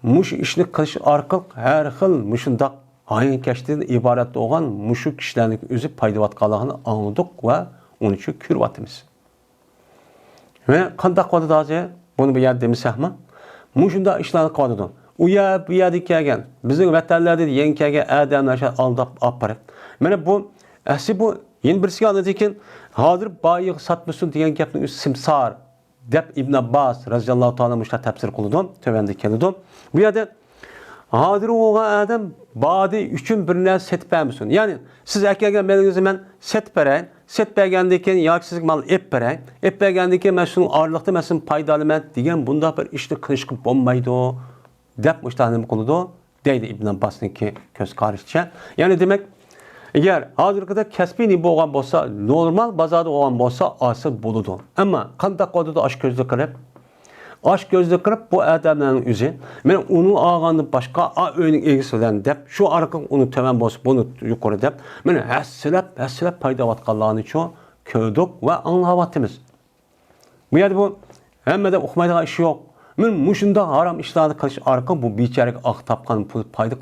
[SPEAKER 1] mush ishni qilish orqali har xil mushundaq ayın keştiğinden ibaret olan muşu kişilerin özü paydavatkalığını anladık ve onun için kürvatımız. Ve kandak kodu da bunu bir yer demişsek mi? Muşunda işlerini kodudu. Uya bir yerde kelgen, bizim vatanlarda yeni kelgen adamlar aldap aparıp. Yani bu, bu yeni birisi anladı ki, hazır bayi satmışsın diyen gapning simsar, deb İbn Abbas radıyallahu ta'ala müşta tefsir kıldı, tövende keldi. Bu yerde hazır oğan adam badi üçün bir narsa setip bermisin. Yani siz erkekten melinizi men set bereyim. Set bergendeki ya siz mal ep bereyim. Ep bergendeki men şunun ağırlıkta men şunun paydalı men diyen bunda bir işte kılışkı bombaydı o. Dep müştahanım konuda deydi İbn Abbas'ınki köz karışça. Yani demek eğer hazırkıda kesbini boğan bolsa, normal bazada olan bolsa asıl buludu. Ama kandak koduda aş gözlü kırıp, aş gözlü kırıp bu adamların yüzü, ben onu ağandı başka a önün ilgisi bilen dep, şu arka onu tömen bolsa, bunu yukarı dep, ben həssilep payda vatqallağını çoğu köydük ve anlavatımız. Bu yerde bu, hem de okumayda işi yok. Men muşunda haram işlerdi kılış arka bu biçarek ah tapkan payda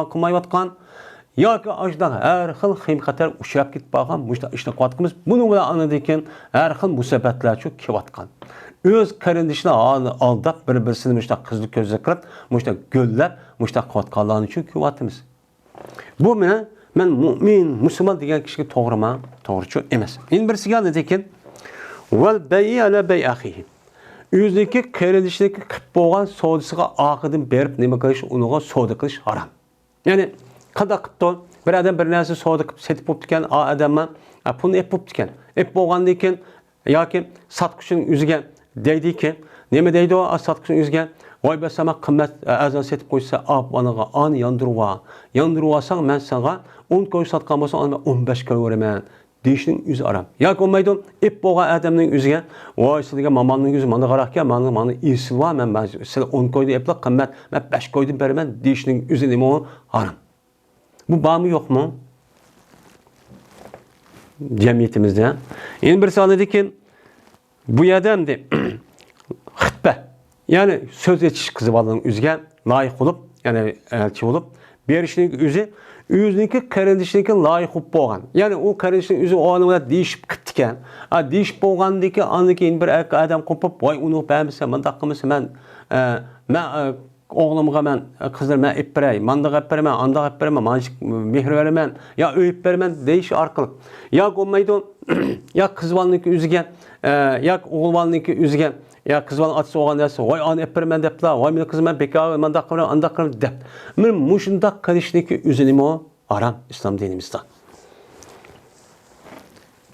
[SPEAKER 1] kımayvatkan, ya ki ajdan her xil ximxatar uçrab ketib qolgan muşta ishni qilyapmiz. Buni bilan anladiki har xil musibatlar shu kelayotgan. Öz qarindishini aldab bir-birini muşta qizli ko'zga kirib, muşta go'llab, muşta qilayotganlarni uchun kelyapmiz. Bu men mu'min, musulmon degan kishiga to'g'rimi? To'g'richu emas. Endi birisiga anladiki val bay'i ala bay akhihi. O'zidagi qarindishniki qilib bo'lgan savdosiga oqidan berib nima qilish, unuga savdo qilish harom. Ya'ni qanday qilib bir adam bir narsa savdo qilib setib bo'ptikan, odamman pulni ep bo'ptikan. Ep bo'lgandan keyin yoki sotquchining o'ziga deydiki, nima deydi o sotquchining o'ziga? Voy basama qimmat azon setib qo'ysa, anaga ani yondirib olsang, men senga 10 ko'y sotgan bo'lsam, 15 ko'y veraman. Deyishning o'zi aram. Yoki olmaydi, ep bo'lgan odamning o'ziga, voy sizga mamonning o'zi mana qaraqka, mana isilva, men sizga 10 ko'yni epla qimmat, men 5 ko'yni beraman deyishning o'zi nima o? Haram. Bu var mı yok mu? Cemiyetimizde. Yeni birisi anladı ki bu adam de hıtbe. Yani söz yetiş kızı balının üzgen layık olup yani elçi olup bir işinin üzü özünki kardeşinki layık olup boğan. Yani o kardeşinin üzü o anlamda değişip gittiken. Değişip boğandaki andaki bir adam kopup vay onu beğenmişse ben takımısı ben oğlumga men kızlarıma ep berey, manda ep beremem, anda ep beremem, manjik mehr veremem, ya öyüp beremem deyiş arkalık. Ya olmaydı, ya kızvalniki üzgen, ya oğulvalniki üzgen, ya kızvalın atısı oğlan derse, vay an ep beremem dep la, vay meni kızım ben bekar, manda ep beremem, anda ep beremem dep. Men muşunda karışniki üzünümü o aram İslam dinimizde.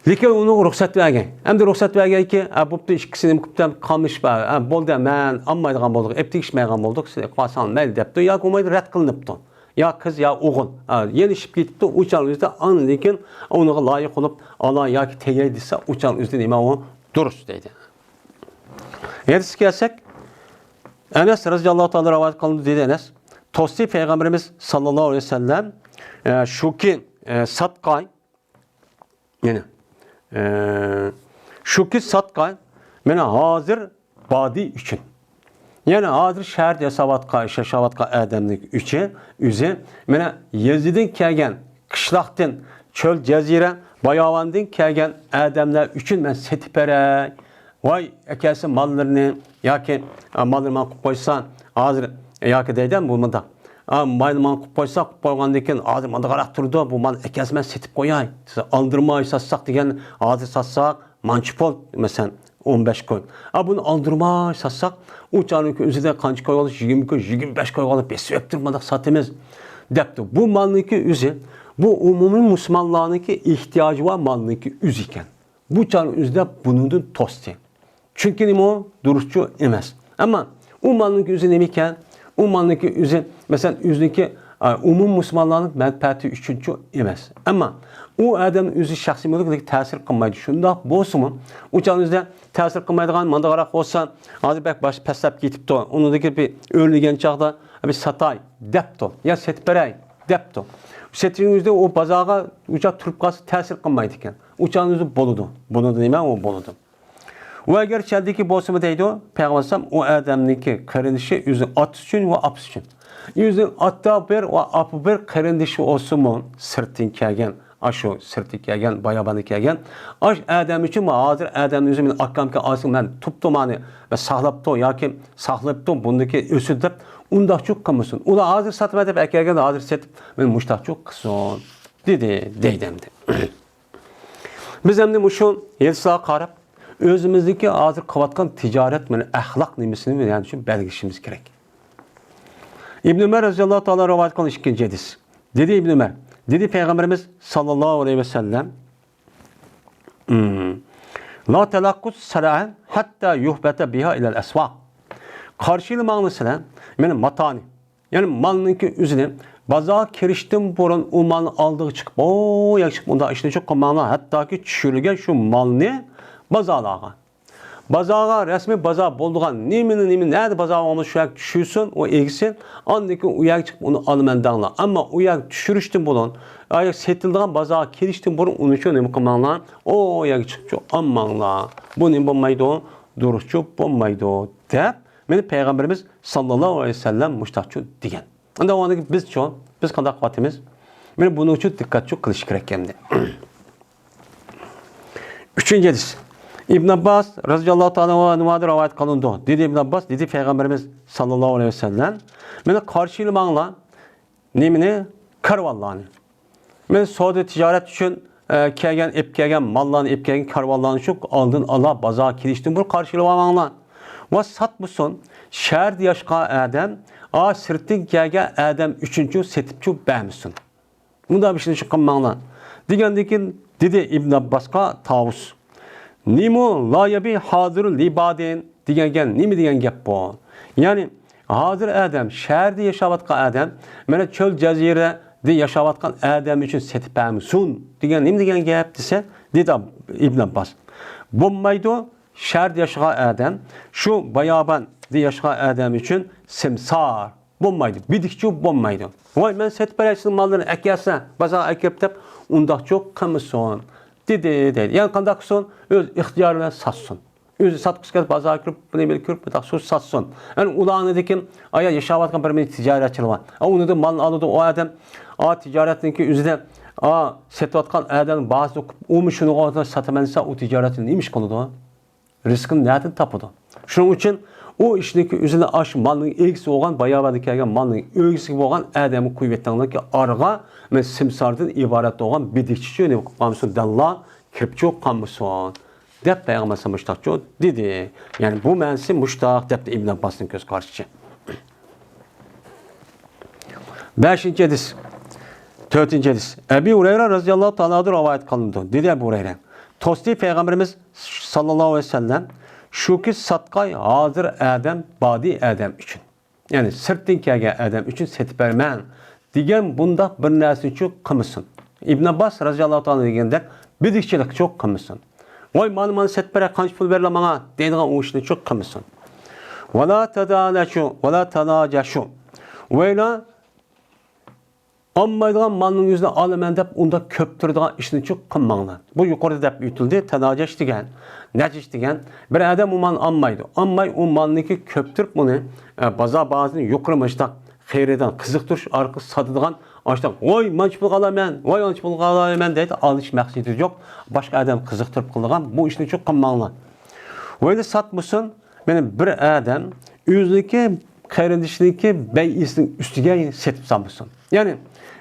[SPEAKER 1] Lekin onu ruhsat vergen. Hem de ruhsat vergen ki, bu ikisini kuptan kalmış var. Bolda men ammaydigan bolduq, ep tegishmaydigan bolduq. Siz qasan mel depti, ya olmaydi rad qilinibdi. Ya kız ya o'g'il. Yenishib ketibdi, o'chal o'zida an lekin unuga loyiq bo'lib, Allah yoki tegay desa, o'chal o'zida nima u durust deydi. Eğer kelsak, Enes radhiyallohu ta'ala rivoyat qildi dedi Enes. To'sti payg'ambarimiz sallallohu alayhi vasallam shuki satqay yani şuki satkay mena hazır badi üçün. Yani hazır şehir yaşavatka adamlık üçün üzü mena Yezidin kelgen kışlaqtin çöl cezire bayavandin kelgen adamlar üçün men setip berey. Vay ekelse mallarını yaki mallarını koysan hazır yaki deyden bu manda. Mayılman koysak koygandan hazır manda qaraq turdu bu mal ekesmen setip koyay. Aldırma satsak degen hazır satsak mançpol mesela 15 koy. Bunu aldırma satsak uçanın üzerinde kanç koy olur 20 koy 25 koy olur besöktürmadak satımız depti. Bu malınki üzü bu umumi Müslümanlarınki ihtiyacı var malınki üz iken. Bu çanın üzerinde bunun tosti. Çünkü nimo o duruşçu emez. Ama o malınki üzü nemiken o malınki üzü mesela üzündeki umum Müslümanların menfaati üçüncü emas. Ama o adamın özü şahsi mülküdeki tesir kılmaydı. Şunda bolsunmu? Uçağınızda tesir kılmaydıgan manda qaraq olsa, azı bək başı pəslap getibdi. Onundaki bir örlügen çağda bir satay depti. Ya set berey depti. Setinizde o bazağa uçak turib qalsa tesir kılmaydı iken. Uçağınızda boludu. Boludu neyme o boludu. O eğer çeldeki bolsunmu deydi o, Peygambersem o adamınki kardeşi özü at üçün ve apis üçün. Yüzün atta bir ve apı bir kardeşi olsun mu sırtın kelgen, aşu sırtın kelgen, bayabanı kelgen. Aş adam için mi hazır adamın özümün akkamki asın ben tuttumanı ve sahlaptı ya ki sahlaptı bundaki ösüdüp unda çok kımısın. O da hazır satma edip ekergen de hazır setip ben muştak çok kısın dedi deydemdi. Biz hem de muşun yelsağa qarab özümüzdeki hazır kıvatkan ticaret meni ahlak nimesini yani için belgişimiz gerek. İbn Ömer radıyallahu ta'ala rivayet kılan ikinci hadis. Dedi İbn Ömer, dedi Peygamberimiz sallallahu aleyhi ve sellem, la telakkut salahen hatta yuhbete biha ilel esvaq. Karşılığımağını silen, benim matani, yani malınınki üzülü, bazağa kiriştim burun o malını aldığı çıkıp, o yakışık bunda işte çok malına, hatta ki çürügen şu malını bazağlığa. Bazağa resmi bazağa bolduğun nimini nerede bazağa olmuş şu yak düşürsün o egsin andaki uyak çıkıp onu almendanla ama uyak düşürüştün bulun ayak setildiğin bazağa kiriştin burun onu şu ne kamanla o yak çıkıp çok ammanla bu ne bulmaydı o duruşçu bulmaydı o deyip beni Peygamberimiz sallallahu aleyhi ve sellem müştahçı diyen. Anda o andaki biz kadar kuvvetimiz beni bunun için dikkat çok kılış gerekkendi. Üçüncü hadis. İbn Abbas radıyallahu ta'ala anhu'dan rivayet kılındı. Dedi İbn Abbas, dedi Peygamberimiz sallallahu aleyhi ve sellem, "Meni karşılamağla nemini karvallarını. Men savdo ticaret için kelgen mallarını ep kelgen karvallarını şu aldın ala bazağa kiriştin bu karşılamağla. Va satmısın şehirde yaşqa adam a sirtin kelgen adam üçüncü setipçu bämisin. Bunda bir şey çıkmağla. Digendekin dedi İbn Abbas'a tavus. Nimu la yabi hazır libadin diyen nimi diyen gap bu. Yani hazır adam şehirde yaşavatkan adam mene çöl cazire de yaşavatkan adam için setipamsun diyen nimi diyen gap dese dedi İbn Abbas. Bombaydı şehirde yaşayan adam şu bayaban de yaşayan adam için simsar bombaydı. Bidikçi bombaydı. Vay ben setipamsun mallarını ekerse bazağa ekip tep unda çok kamışsın. Dedi. Yani kandak son öz ihtiyarına satsın. Özü satqısı gelip bazağa kirip, bunu bil kirip, söz satsın. Yani ulağını dekim, aya yaşavatkan bir ticaretçili var. Onu da malını aldı o adam, ticaretinki üzerinde, setvatkan adam bazı umuşunu o adam satamansa o ticaretin neymiş konuda? Riskin nereden tapıdı? Şunun için o işdeki üzerinde aş malının ilgisi olan, bayağı kelgen malının ilgisi olan adamı kuvvetlenlik arga ve simsardan ibaret olan bidikçi ne kamışsın dalla kirpçi kamışsın. Dep Peygamber müştahçı dedi. Yani bu mensi müştah dep de İbn Abbas'ın göz karşıcı. Beşinci hadis. Dördüncü hadis. Ebu Hureyre radıyallahu ta'ala rivayet kılındı. Dedi Ebu Hureyre. Tosti Peygamberimiz sallallahu aleyhi ve sellem şu ki satkay hazır adam badi adam için. Yani sırtın kelgen adam için setbermen diyen bunda bir nersin çok kımısın. İbn Abbas radıyallahu ta'ala degende bidikçilik çok kımısın. Vay manı setbere kaç pul verle bana deydiğin o işini çok kımısın. Ve la tadaleşu ve la tanaceşu ve la ammaydiğin malının yüzüne alımen dep onda köptürdüğün işini çok kımmanlar. Bu yukarıda dep ütüldü. Tanaceş degen, neciş degen bir adam o malını ammaydı. Ammay o malını köptürüp bunu bazını yukarımışta xeyreden kızıktır arka satıdığın açtı. Oy mançpul qalaman, oy mançpul qalaman deydi. Alış məqsədi yok. Başka adam kızıktırıp kıldığın bu işini çok kımmanlar. Öyle satmışsın benim bir adam yüzdeki xeyrendişindeki beyisinin üstüge setip sanmışsın. Yani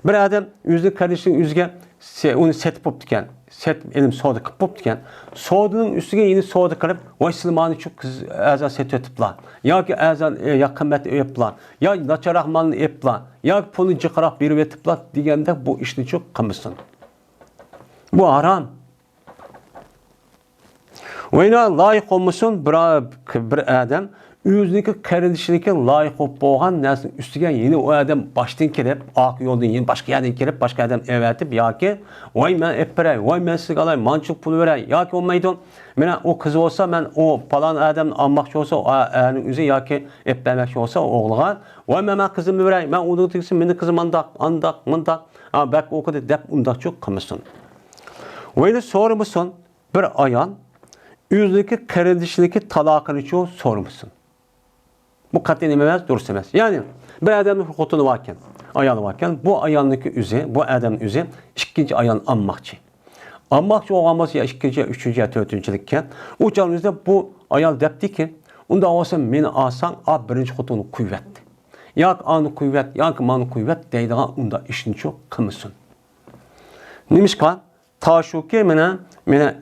[SPEAKER 1] bir adam yüzlü kardeşinin yüzüge onu setip optiken, elim soğudu kıp optiken, soğudunun üstüge yeni soğudu kırıp, vay silmanı çok kız azan setip etiplar. Ya ki azan yakınmet yapılar, ya naçarak malını yapılar, ya ki pulu cıkarak bir etiplar diyende bu işini çok kımısın. Bu haram. Öyle layık olmuşsun bir adam, yüzdeki kardeşindeki layık olup boğan nesin üstüge yeni o adam baştan kelip, ak yoldan yeni başka yerden kelip, başka adam evetip, ya ki vay ben epperey, vay ben size alayım, mançuk pulu verey, ya ki olmaydı, ben o kız olsa, ben o falan adam almakçı olsa, o ağanın yüzü, ya ki eppermekçi olsa o oğluğa, vay ben kızımı verey, ben onu tiksin, benim kızım andak, bak o kadar dep undak çok kımısın. Öyle sormuşsun, bir ayan, yüzdeki kardeşindeki talakını çoğu sormuşsun. Bu katliam ememez, durus emez. Yani bir adamın hukukunu varken, ayalı varken bu ayağındaki üzü, bu adamın üzü ikinci ayağını anmakçı. Anmakçı olması ya ikinci, üçüncü ya dördüncülükken o canımızda bu ayal depti ki onda olsa beni alsan birinci hukukunu kuvvetli. Ya anı kuvvet, ya manı kuvvet deydiğin onda işini çok kımısın. Neymiş kan? Ta shuki mana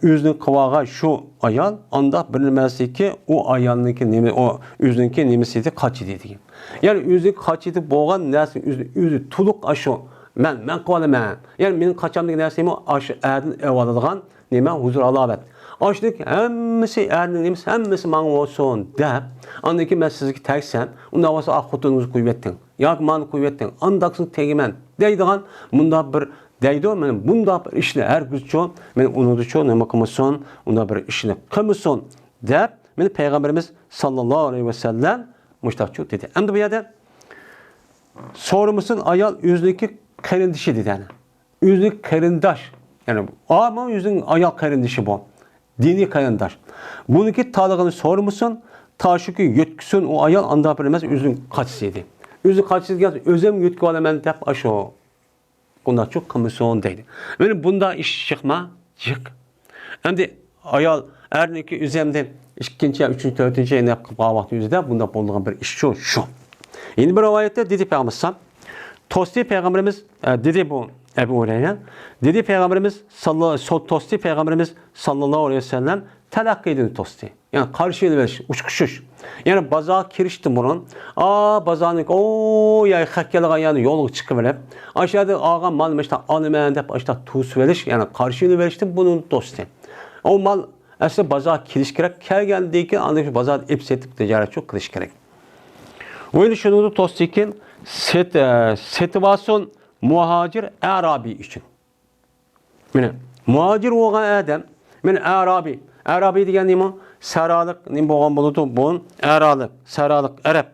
[SPEAKER 1] o'zining qilig'iga shu ayol unda bilmasliki u ayolniki nima o o'ziniki nimasi edi qochidi degan. Ya'ni o'zi qochidi bo'lgan narsa o'zi to'liq ashu men qilaman. Ya'ni mening qochamdagi narsam ashu adil evoladigan nima huzur alobat. Ashlik hammasi adil nimasi hammasi menga bo'lsin deb, andaki men sizga tagsam, unda bo'lsa xotiningizni qo'yib yetding. Yo'q, meni qo'yib yetding. Andaqsin tegiman deydigan bunda bir deydi, men bunda bir ishni hargizcho, men unutucho nima qilmasin, unda bir ishni qilmasin deb, meni payg'ambarimiz sallallohu alayhi vasallam mushtaqchu dedi. Endi bu yerda so'rimisin ayol o'ziniki qarindishi dedi. O'ziniki qarindosh. Ya'ni ama o'zining ayol qarindishi bu. Dini qarindosh. Buniki talig'ini so'rimisin, ta shuki yetkisin u ayol anda bir emas o'zining qochisi edi. O'zi qochisiga o'zim yetkib olaman deb ashu bunda çok komisyon deydi. Benim bunda iş çıkma, çık. Endi ayol erniki üzemde ikinci, üçüncü, dördüncü ne vakti yüzde bunda bulduğum bir iş şu. Yeni bir rivayette dedi Peygamberimiz, Tosti Peygamberimiz dedi bu Ebu Hureyre, dedi Peygamberimiz Tosti Peygamberimiz sallallahu aleyhi ve sellem telakki edin Tosti. Yani karşıyla veriş, uçkuşuş. Yani bazağa kirişti bunun. Bazağını ya hakkalığa yani yolu çıkıverip aşağıda ağa mal işte alımen dep işte tuz veriş yani karşıyla verişti bunun dostu. O mal aslında bazağa kiriş gerek. Kelgendeki andaki bazağa ipsetip ticaret çok kiriş gerek. Öyle şunu da dostu iken setivasyon muhacir Arabi için. Yani muhacir olan adam men Arabi degan nima? Saraliq nima bo'lgan bo'ladi? Bu Aralık, Saraliq Arab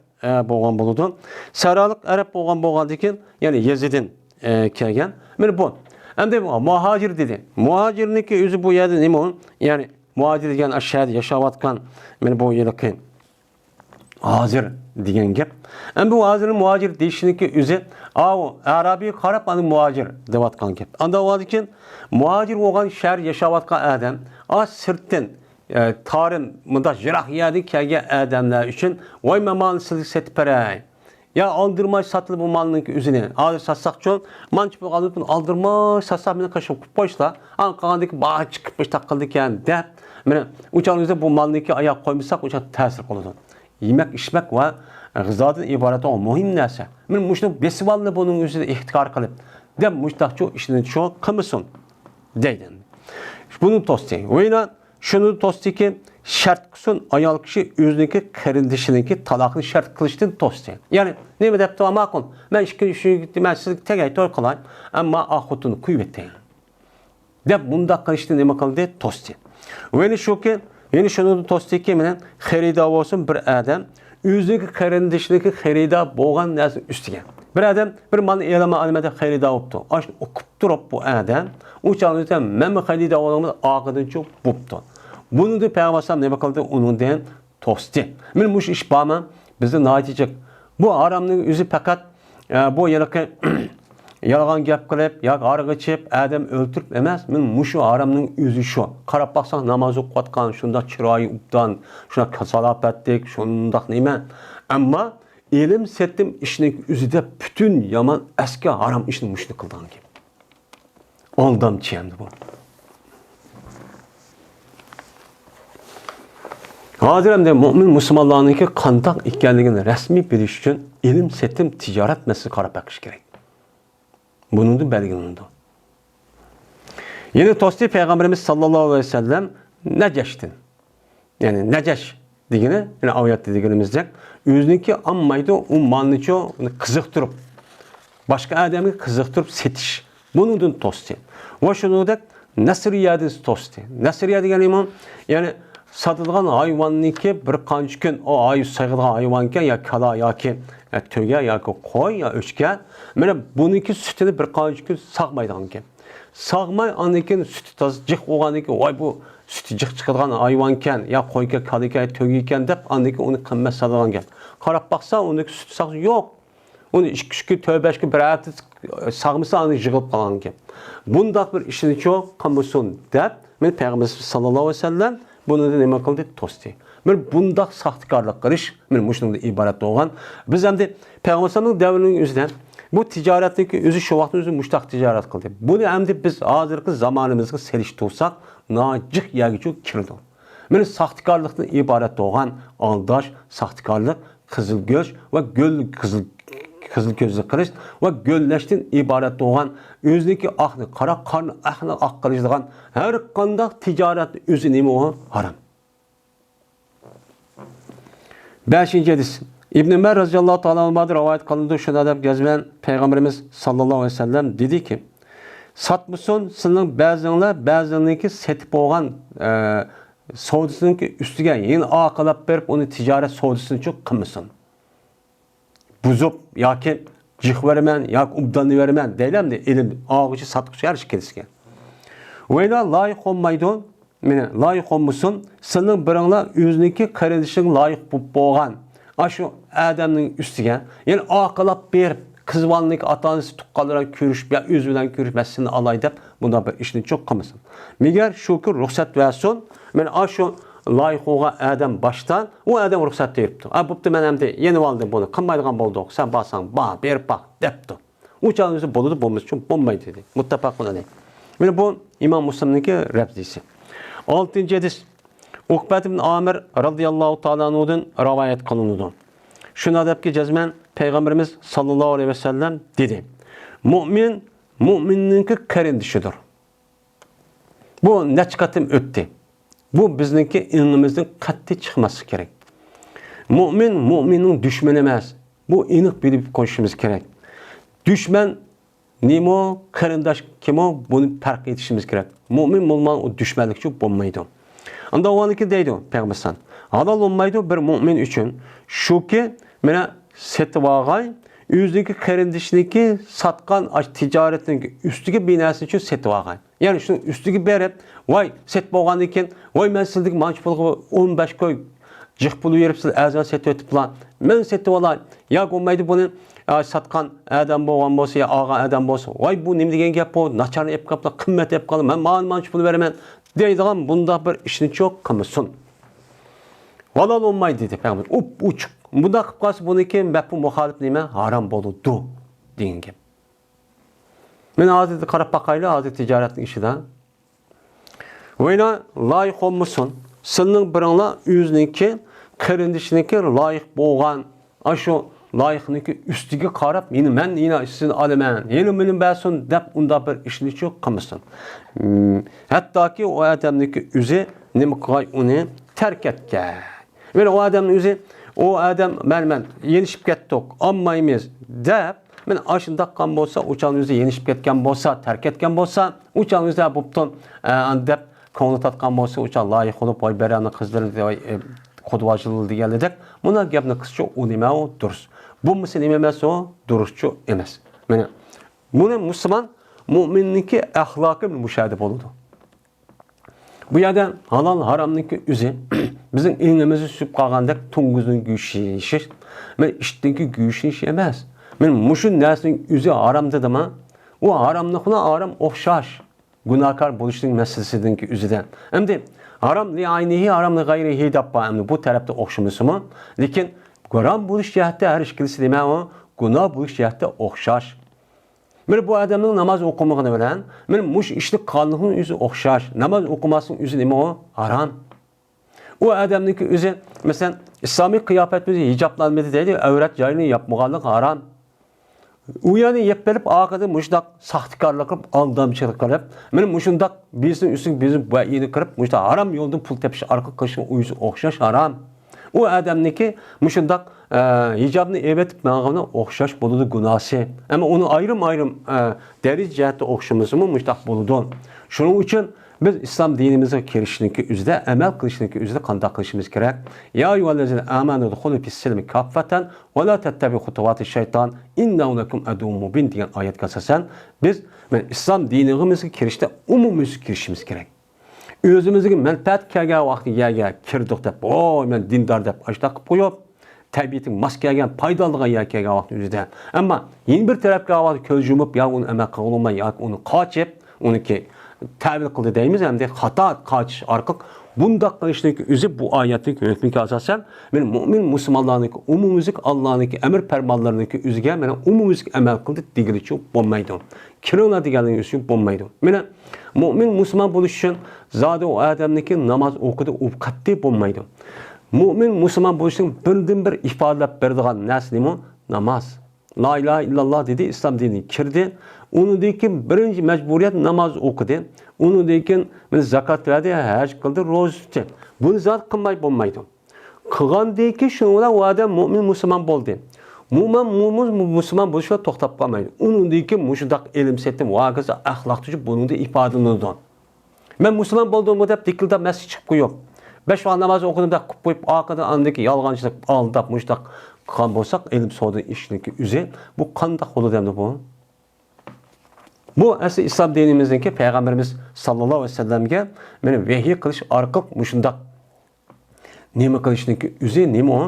[SPEAKER 1] bo'lgan bo'ladi. Saraliq Arab bo'lgandan keyin, ya'ni Yazidin kelgan. Mana bu. Endi muhacir dedi. Muhacirniki o'zi bu yerda nima? Ya'ni muhacir degan ashhadu yashayotgan mana bu yerda hozir degan gap. Endi bu hozirning muhacir deyishniki o'zi Arabiy qarab ani muhacir deyotgan gap. Anda o'zikin muhacir bo'lgan shahar yashayotgan odam sirtdan tarım mıda jiroq yerdan kelgan odamlar uchun voy malni sizga setib beray. Ya aldırmay satılıb bu malning o'zini. Hozir satsaqchi, manchi bu qilib aldırmay satsaq meni qashib qo'yib qo'ysa, qolgandiki baq chiqib taqildi ekan deb, mana o'changizda bu malniki oyoq qo'ymasak o'sha ta'sir qiladi. Yemek, içmek ve gızadan ibaret olan muhim narsa. Men muşnu besivalni bunun o'zida ihtikor qilib, deb mushtaqchu ishni shu qilmasin deydi. Bunun tosti. O'yna shuni tostiki shart qilsin ayol kishi o'ziniki qarindishiniki taloqni shart qilishdan tosti. Ya'ni nima debdi ma'qul. Men men sizga tegay to'y qilay, ammo axutini qo'yib etay. Deb bunda qilishni nima qildi? Tosti. O'yna shuki yeni şunu tostiki menen xerida olsun bir adam o'ziga qarindishniki xerida bo'lgan narsa ustiga. Bir adam bir malni elama almada xerida olibdi. Ashni o'qib turib bu adam o'changizda men xerida olaman oqidan cho'p bo'pti. Buni de Peygamber nima qildi? Uningdan tosti. Men mush ish bormi? Bizda natijak bu aramning o'zi faqat bu yerga yalğan gap qilib, yoki araq ichib, adam o'ltirib emas, men mushu haramning o'zi shu. Qarab baqsang namoz o'qiyotgan, shunda chiroyi ubdan, shuna kasalobatlik, shundaq nima. Ammo ilm setdim ishning o'zida butun yomon eski haram ishni mushni qilgan ki. Aldamchi endi bu. Hozir endi mo'min musulmonlarningki qandoq ekanligini rasmiy bilish uchun ilm setdim tijorat masalasi qarab baqish kerak. Bunun da belgelendi. Yine tosti Peygamberimiz sallallahu aleyhi ve sellem Neceş'tin. Yani Neceş digini, yani ayet dediğimizde özünki ammaydı o malniço kızıktırıp başka adamı kızıktırıp setiş. Bunun da tosti. Ve şunu da Nasriyadis tosti. Nasriya degan imam yani satılgan hayvanniki bir qancha kun o ayu sayılgan hayvanken ya kala yoki töge yoki qo'y ya o'chga mana buniki sutini bir qancha kun saqmaydigan ekan. Saqmay andan suti toz jiq bo'lgandan keyin voy bu suti jiq chiqadigan hayvanken ya qo'yga kalika töge ekan deb andan keyin uni qimmat sotadigan ekan. Qarab baqsa uniki suti saq yo'q. Uni 2 kun 4-5 kun bir hafta saqmasa uni yig'ib qolgan ekan. Bundaq bir ishni cho'q qilmasin deb men Payg'ambar sallallohu alayhi vasallam bunu da nima qildi? Tosti. Men bundaq saxtikorlik qilish men mushundan iborat bo'lgan. Biz ham Payg'ambarning davrining o'zidan Bu ticaretdeki özü şu vaqtda özü muştaq ticaret qildi. Buni endi biz hozirgi zamonimizga selishtirsak, nojiq yerga kirdi. Mana saxtikorlikdan iborat bo'lgan aldash, saxtikorlik, qizilgo'sh va qizil ko'zli qilish va go'llashdan iborat bo'lgan o'zniki oqni, qora qorni ahni oq qiladigan har qanday tijorat o'zi nima u harom. 5-hadis. İbn Ömer radhiyallohu ta'ala anhu rivoyat qilindi, shunda deb gezmen Peygamberimiz sallallohu alayhi vasallam dedi ki, satmışsın sizning ba'zinglar ba'ziniki setib bo'lgan savdosiniki ustiga yana oqilab berib uni tijorat savdosini uchun qilmasin. Buzub yoki jih vermen yoki ubdanni vermen deylemdi ilim ağıcı satqıcı her şey kelisken. Veyna layık olmaydı, mene layık olmuşsun, senin birinla özünki kardeşin layık bo'lgan. Aşu adamın üstüge, yani oqilab berib qizvalnik atanisi tuqqanlar ko'rishib, ya o'z bilan ko'rishmasini alay deb bunda bir ishni çok qilmasin. Megar shukur ruxsat versin, men aşu layık olan adam baştan o adam ruhsat deyipti. Bo'pti, men hamda yenib oldim buni, qilmaydigan bo'ldik. Sen basan, berib baq debdi. Uçağınızı boludu, bo'lmas uchun bo'lmaydi dedi. Muttafaqun alayh. Mana bu İmam Müslim'ninki rivayeti. 6-hadis. Uqbat ibn Amir radhiyallohu ta'ala anhudan rivoyat qilinadi. Shuna debki jazman Peygamberimiz sallallohu alayhi vasallam dedi. Mu'minninki qarindishidir. Bu necha qatim o'tdi. Bu bizniki ilmimizden qattiq chiqmasi kerak. Mu'minning düşmanı emas. Bu aniq bilib qo'yishimiz kerak. Düşman nima, qarindosh kim o, buni farq etishimiz kerak. Mu'min bo'lgan o düşmanlikchi bo'lmaydi. Unda o'niki deydi Payg'ambar. Halol olmaydi bir mu'min uchun shuki, mana setib olgan o'zidagi qarindoshniki satgan tijoratning ustiga binasi uchun setib olgan. Yani şunu üstüge berip, vay set bo'lgan ekan, vay men sizlik manch pulga 15 koy jiq pul berib siz azan set o'tib plan. Men setib olay. Ya bo'lmaydi buni satgan adam bo'lgan bo'lsa, ya olgan adam bo'lsa, vay bu nima degan gap bu? Nacharni ep qapla, qimmat ep qolib, men manch pul beraman deydigan bunda bir ishni cho'q qilmasin. Halol olmaydi dedi Peygamber. Uçuk. Bunda qilib qolsa buniki bu muxolif nima? Harom bo'ladi degan gap. Men hozir qarab baqayli, hozir tijoratning ishida. Veyna layık olmuşsun. Senin birinla o'ziniki, qarindishiniki layık bo'lgan, ashu layıqniki ustiga qarab, men yine sizin alaman, yeni mening basun deb unda bir ishni cho'q qilmasin. Hattoki o adamniki o'zi nima qilay uni tark etgan. Ve o adamning o'zi, o adam men yenishib ketdik, olmaymiz deb men aşındaqqan bolsa, uçağın özü yenişip ketken bolsa, terk etken bolsa, uçağın özü buptun dep ko'ngli tatqan bolsa, uçağ layık olup oy beranı qizlarni qudvacılığı deganidek, buna gapni qischa u nima o durust. Bu nima emas o durustchu emas. Mana buni musulmon mu'minniki axloqi mushahada bo'ladi. Bu yerda halol haromniki o'zi bizning ilmimizni suyib qolgandek tunguzning go'shishi, men ishdagi go'shish emas. Men muşun nesinin üzü haram dedim ha. O haramlıkına haram okşaş. Günahkar buluştuğun meselesinden ki üzüden. Hem de haram li aynihi haram li gayrihi dabba. Hem de bu tarafta okşaması mı? Lakin haram buluş cihette her işkilisi deme o. Günah buluş cihette okşaş. Men bu adamın namaz okumağını veren. Men muş işlik kanunun yüzü okşaş. Namaz okumasının yüzü deme o. Haram. O adamın yüzü mesela İslami kıyafetimizi hicaplanmadı dedi. Avret yayını yapmağanlık haram. Uyanı yep berip ağadı muşdak saxtikarlık qilib, aldamçılık qilib, men muşundak birisinin üstün bizi bu yeni qilib, muşdak haram yoldan pul tepiş arka qilishga uyusu o'xshash haram. O adamniki muşundak hicabni evetib mağavına o'xshash bo'ladi gunosi. Ama onu ayrım deriz jihatda o'xshamasi muşdak bo'ladi. Shuning uchun biz İslam dinimizga kirishlikka o'zida, amal qilishlikka o'zida qanday qilishimiz kerak? Ya ayyuhallazina amanu dukhulu fis-silmi kaffatan va la tattabi'u khutuwatish shayton innahu lakum aduwwun mubin degan oyatga asosan biz İslam dinimizga kirishda umumiy kirishimiz kerak. O'zimizga manfaat kelgan vaqtiga kirdik deb, "Voy, men dindor" deb ashta qilib qo'yib, tabiating mas kelgan, foydaliga kelgan vaqt o'zida. Ammo yeni bir tarafga vaqt ko'z yumib, ya uni amal qilolmay, yoki uni qochib, uniki tavil qildi deymiz, hem de hata kaçış arqıq Bundaq qilishning o'zi bu oyatning hukmiga asosan men mo'min musulmonlarning umumiylik Allohning amr farmonlarining o'ziga men umumiylik amal qildi degilicha bo'lmaydi. Kiringlar deganning uchun bo'lmaydi. Meni mo'min musulmon bo'lish uchun zodi u odamniki namoz o'qidi, u qat'iy bo'lmaydi. Mo'min musulmon bo'lishning birdan-bir ifodalab beradigan narsa nima? Namoz. La ilahe illallah dedi, İslam dinine kirdi. Onundan keyin birinchi majburiyat namoz o'qidi. Onundan keyin zakat verdi, haj qildi, ro'za tutdi. Buni zot qilmay bo'lmaydi. Qilgandan keyin shundan u odam mo'min musulmon bo'ldi. Mo'min musulmon bo'lishga to'xtab qolmaydi. Onundan keyin mushundaq ilm setim vaqisi axloq tujib buningda ifodalanadi. Men musulmon bo'ldim deb dikildab masjid chiqib qo'yib, 5 vaqt namoz o'qidim deb qilib qo'yib, orqadan andagi yolg'onchilik aldab mushtaq qilgan bo'lsak, ilm savdo ishniki o'zi bu qanday bo'ladi endi bu? Bu asli islom dinimizdagi payg'ambarimiz sallallohu alayhi vasallamga meni vahiy qilish orqali mushundaq nima qilishniki o'zi nima?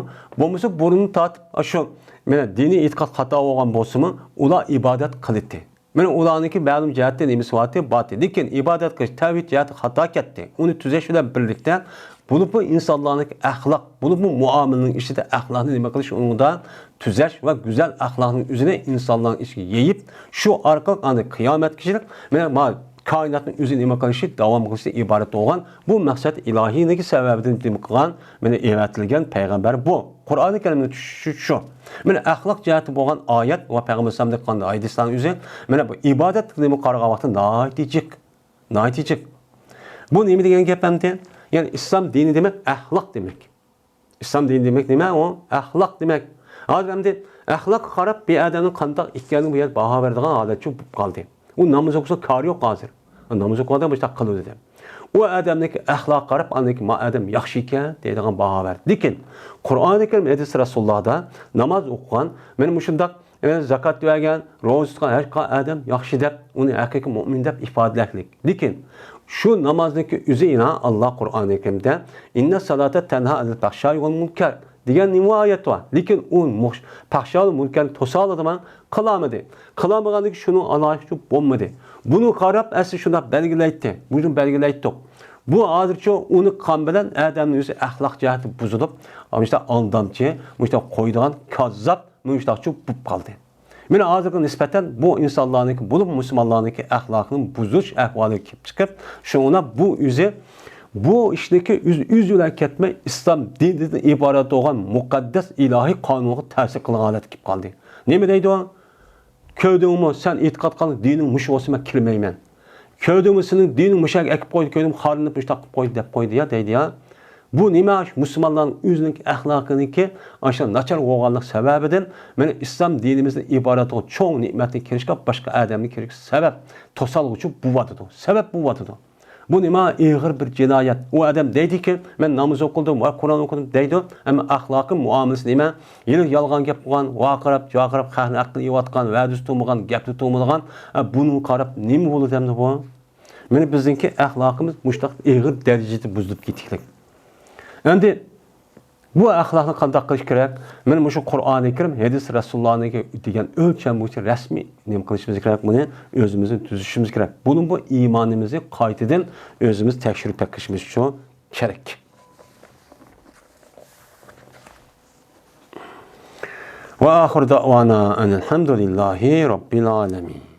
[SPEAKER 1] Bo'lmasa burnini tortib, shu meni diniy e'tiqod xato bo'lgan bo'lsa-mi, ular ibodat qildi. Meni ularniki ma'lum jihatdan nemisi vaqti botdi. Lekin ibodat qilish tavhid jihati xato ketdi. Uni tuzash bilan birlikda bu insonlarning axloq, bu muomalaning ishida axloqni nima qilish, unda tuzash va go'zal axloqning o'zini insonlarning ichiga yeyib, shu orqali ana qiyomatgacha mana koinotning o'zini nima qilishi, davom qilishi iborat bo'lgan. Bu maqsad ilohiyligi sababidan nima qilgan, mana evatilgan payg'ambar bu. Qur'oni Karimda shu. Mana axloq jihati bo'lgan oyat va payg'ambar sallallohu alayhi vasallam hadislarning o'zi mana bu ibodat nima qarag'an vaqtda natijik. Bu nima degan gap endi? Yani İslam dini demek ahlak demek. İslam dini demek nima? O ahlak demek. Adamda ahlak qarab bir adamın qandaq ekanini bu yer baho beradigan holatchi bo'lib qoldi. U namoz o'qisa kori yo'q hozir. Namoz o'qigan boshqa qiladi deb. O adamning ahlak qarab aniki ma adam yaxshi ekan deydigan baho berdi. Lekin Qur'oni Karim hadis Rasulullohda namoz o'qigan, men mushundaq zakat vergan, ro'za tutgan har adam yaxshi deb, uni haqiqiy mu'min deb ifodalashlik. Lekin şu namazdaki üzerine Allah Kur'an-ı Kerim'de inna salate tenha anil fahşai vel munkar degan nima ayet var. Lekin u fahşai vel munkar to'salaman qilmadi. Qilmaganligi shuni alohida bo'lmadi. Buni qarab asli shunda belgilaydi. Buni belgilaydi. Bu hozircha uni qon bilan odamning o'zi axloq jihati buzilib, işte aldamchi, işte qo'ydigan kazzab, müştakçı bo'lib qoldi. Meni hozirga nisbatan bu insonlarning, bu musulmonlarning axloqini buzish ahvoli kelib chiqib, shuna bu o'zi bu ishniki o'z-o'zidan ketmay islom dinidan iborat bo'lgan muqaddas ilohiy qonunga ta'sir qilgan holat kelib qoldi. Nima deydi u? Ko'rdingmi, sen e'tiqod qilgan dining mush bo'lsa men kirmayman. Ko'rdingmi, sening dining mushak akib qo'ydi, ko'rdim xorinib mushtaq qilib qo'ydi deb qo'ydi ya deydi ya. Bu nima? Musulmonlarning o'zining axloqiniki o'sha nachar bo'lganlik sababidan meni islom dinimizning iborat bo'lgan cho'ng ne'matni kirishga boshqa odamni kirish sabab to'salg'uchi bo'ladi. Sabab bo'ladi. Bu nima? Ig'ir bir jinoyat. U odam deydiki, men namoz o'qidim va Qur'on o'qidim deydi, ammo axloqi muomalasi nima? Yolg'on gap qilgan, vaqirab, joqirab, xalqni aqli yeyotgan, va'dasi to'magan, gapni to'magan, buni qarab nima bo'ladi endi bu? Meni bizningki axloqimiz mushtaq ig'ir darajada buzilib ketdik. Endi bu axloqni qanday qilish kerak? Mana shu Qur'oni Karim, hadis Rasulullohning degan o'lcham bo'yicha rasmiy nima qilishimiz kerak? Buni o'zimizni tuzishimiz kerak. Buning bu iymonimizni qaytadan o'zimiz tekshirib taqishimiz uchun kerak. Va oxir da'vana alhamdulillahi robbil alamin.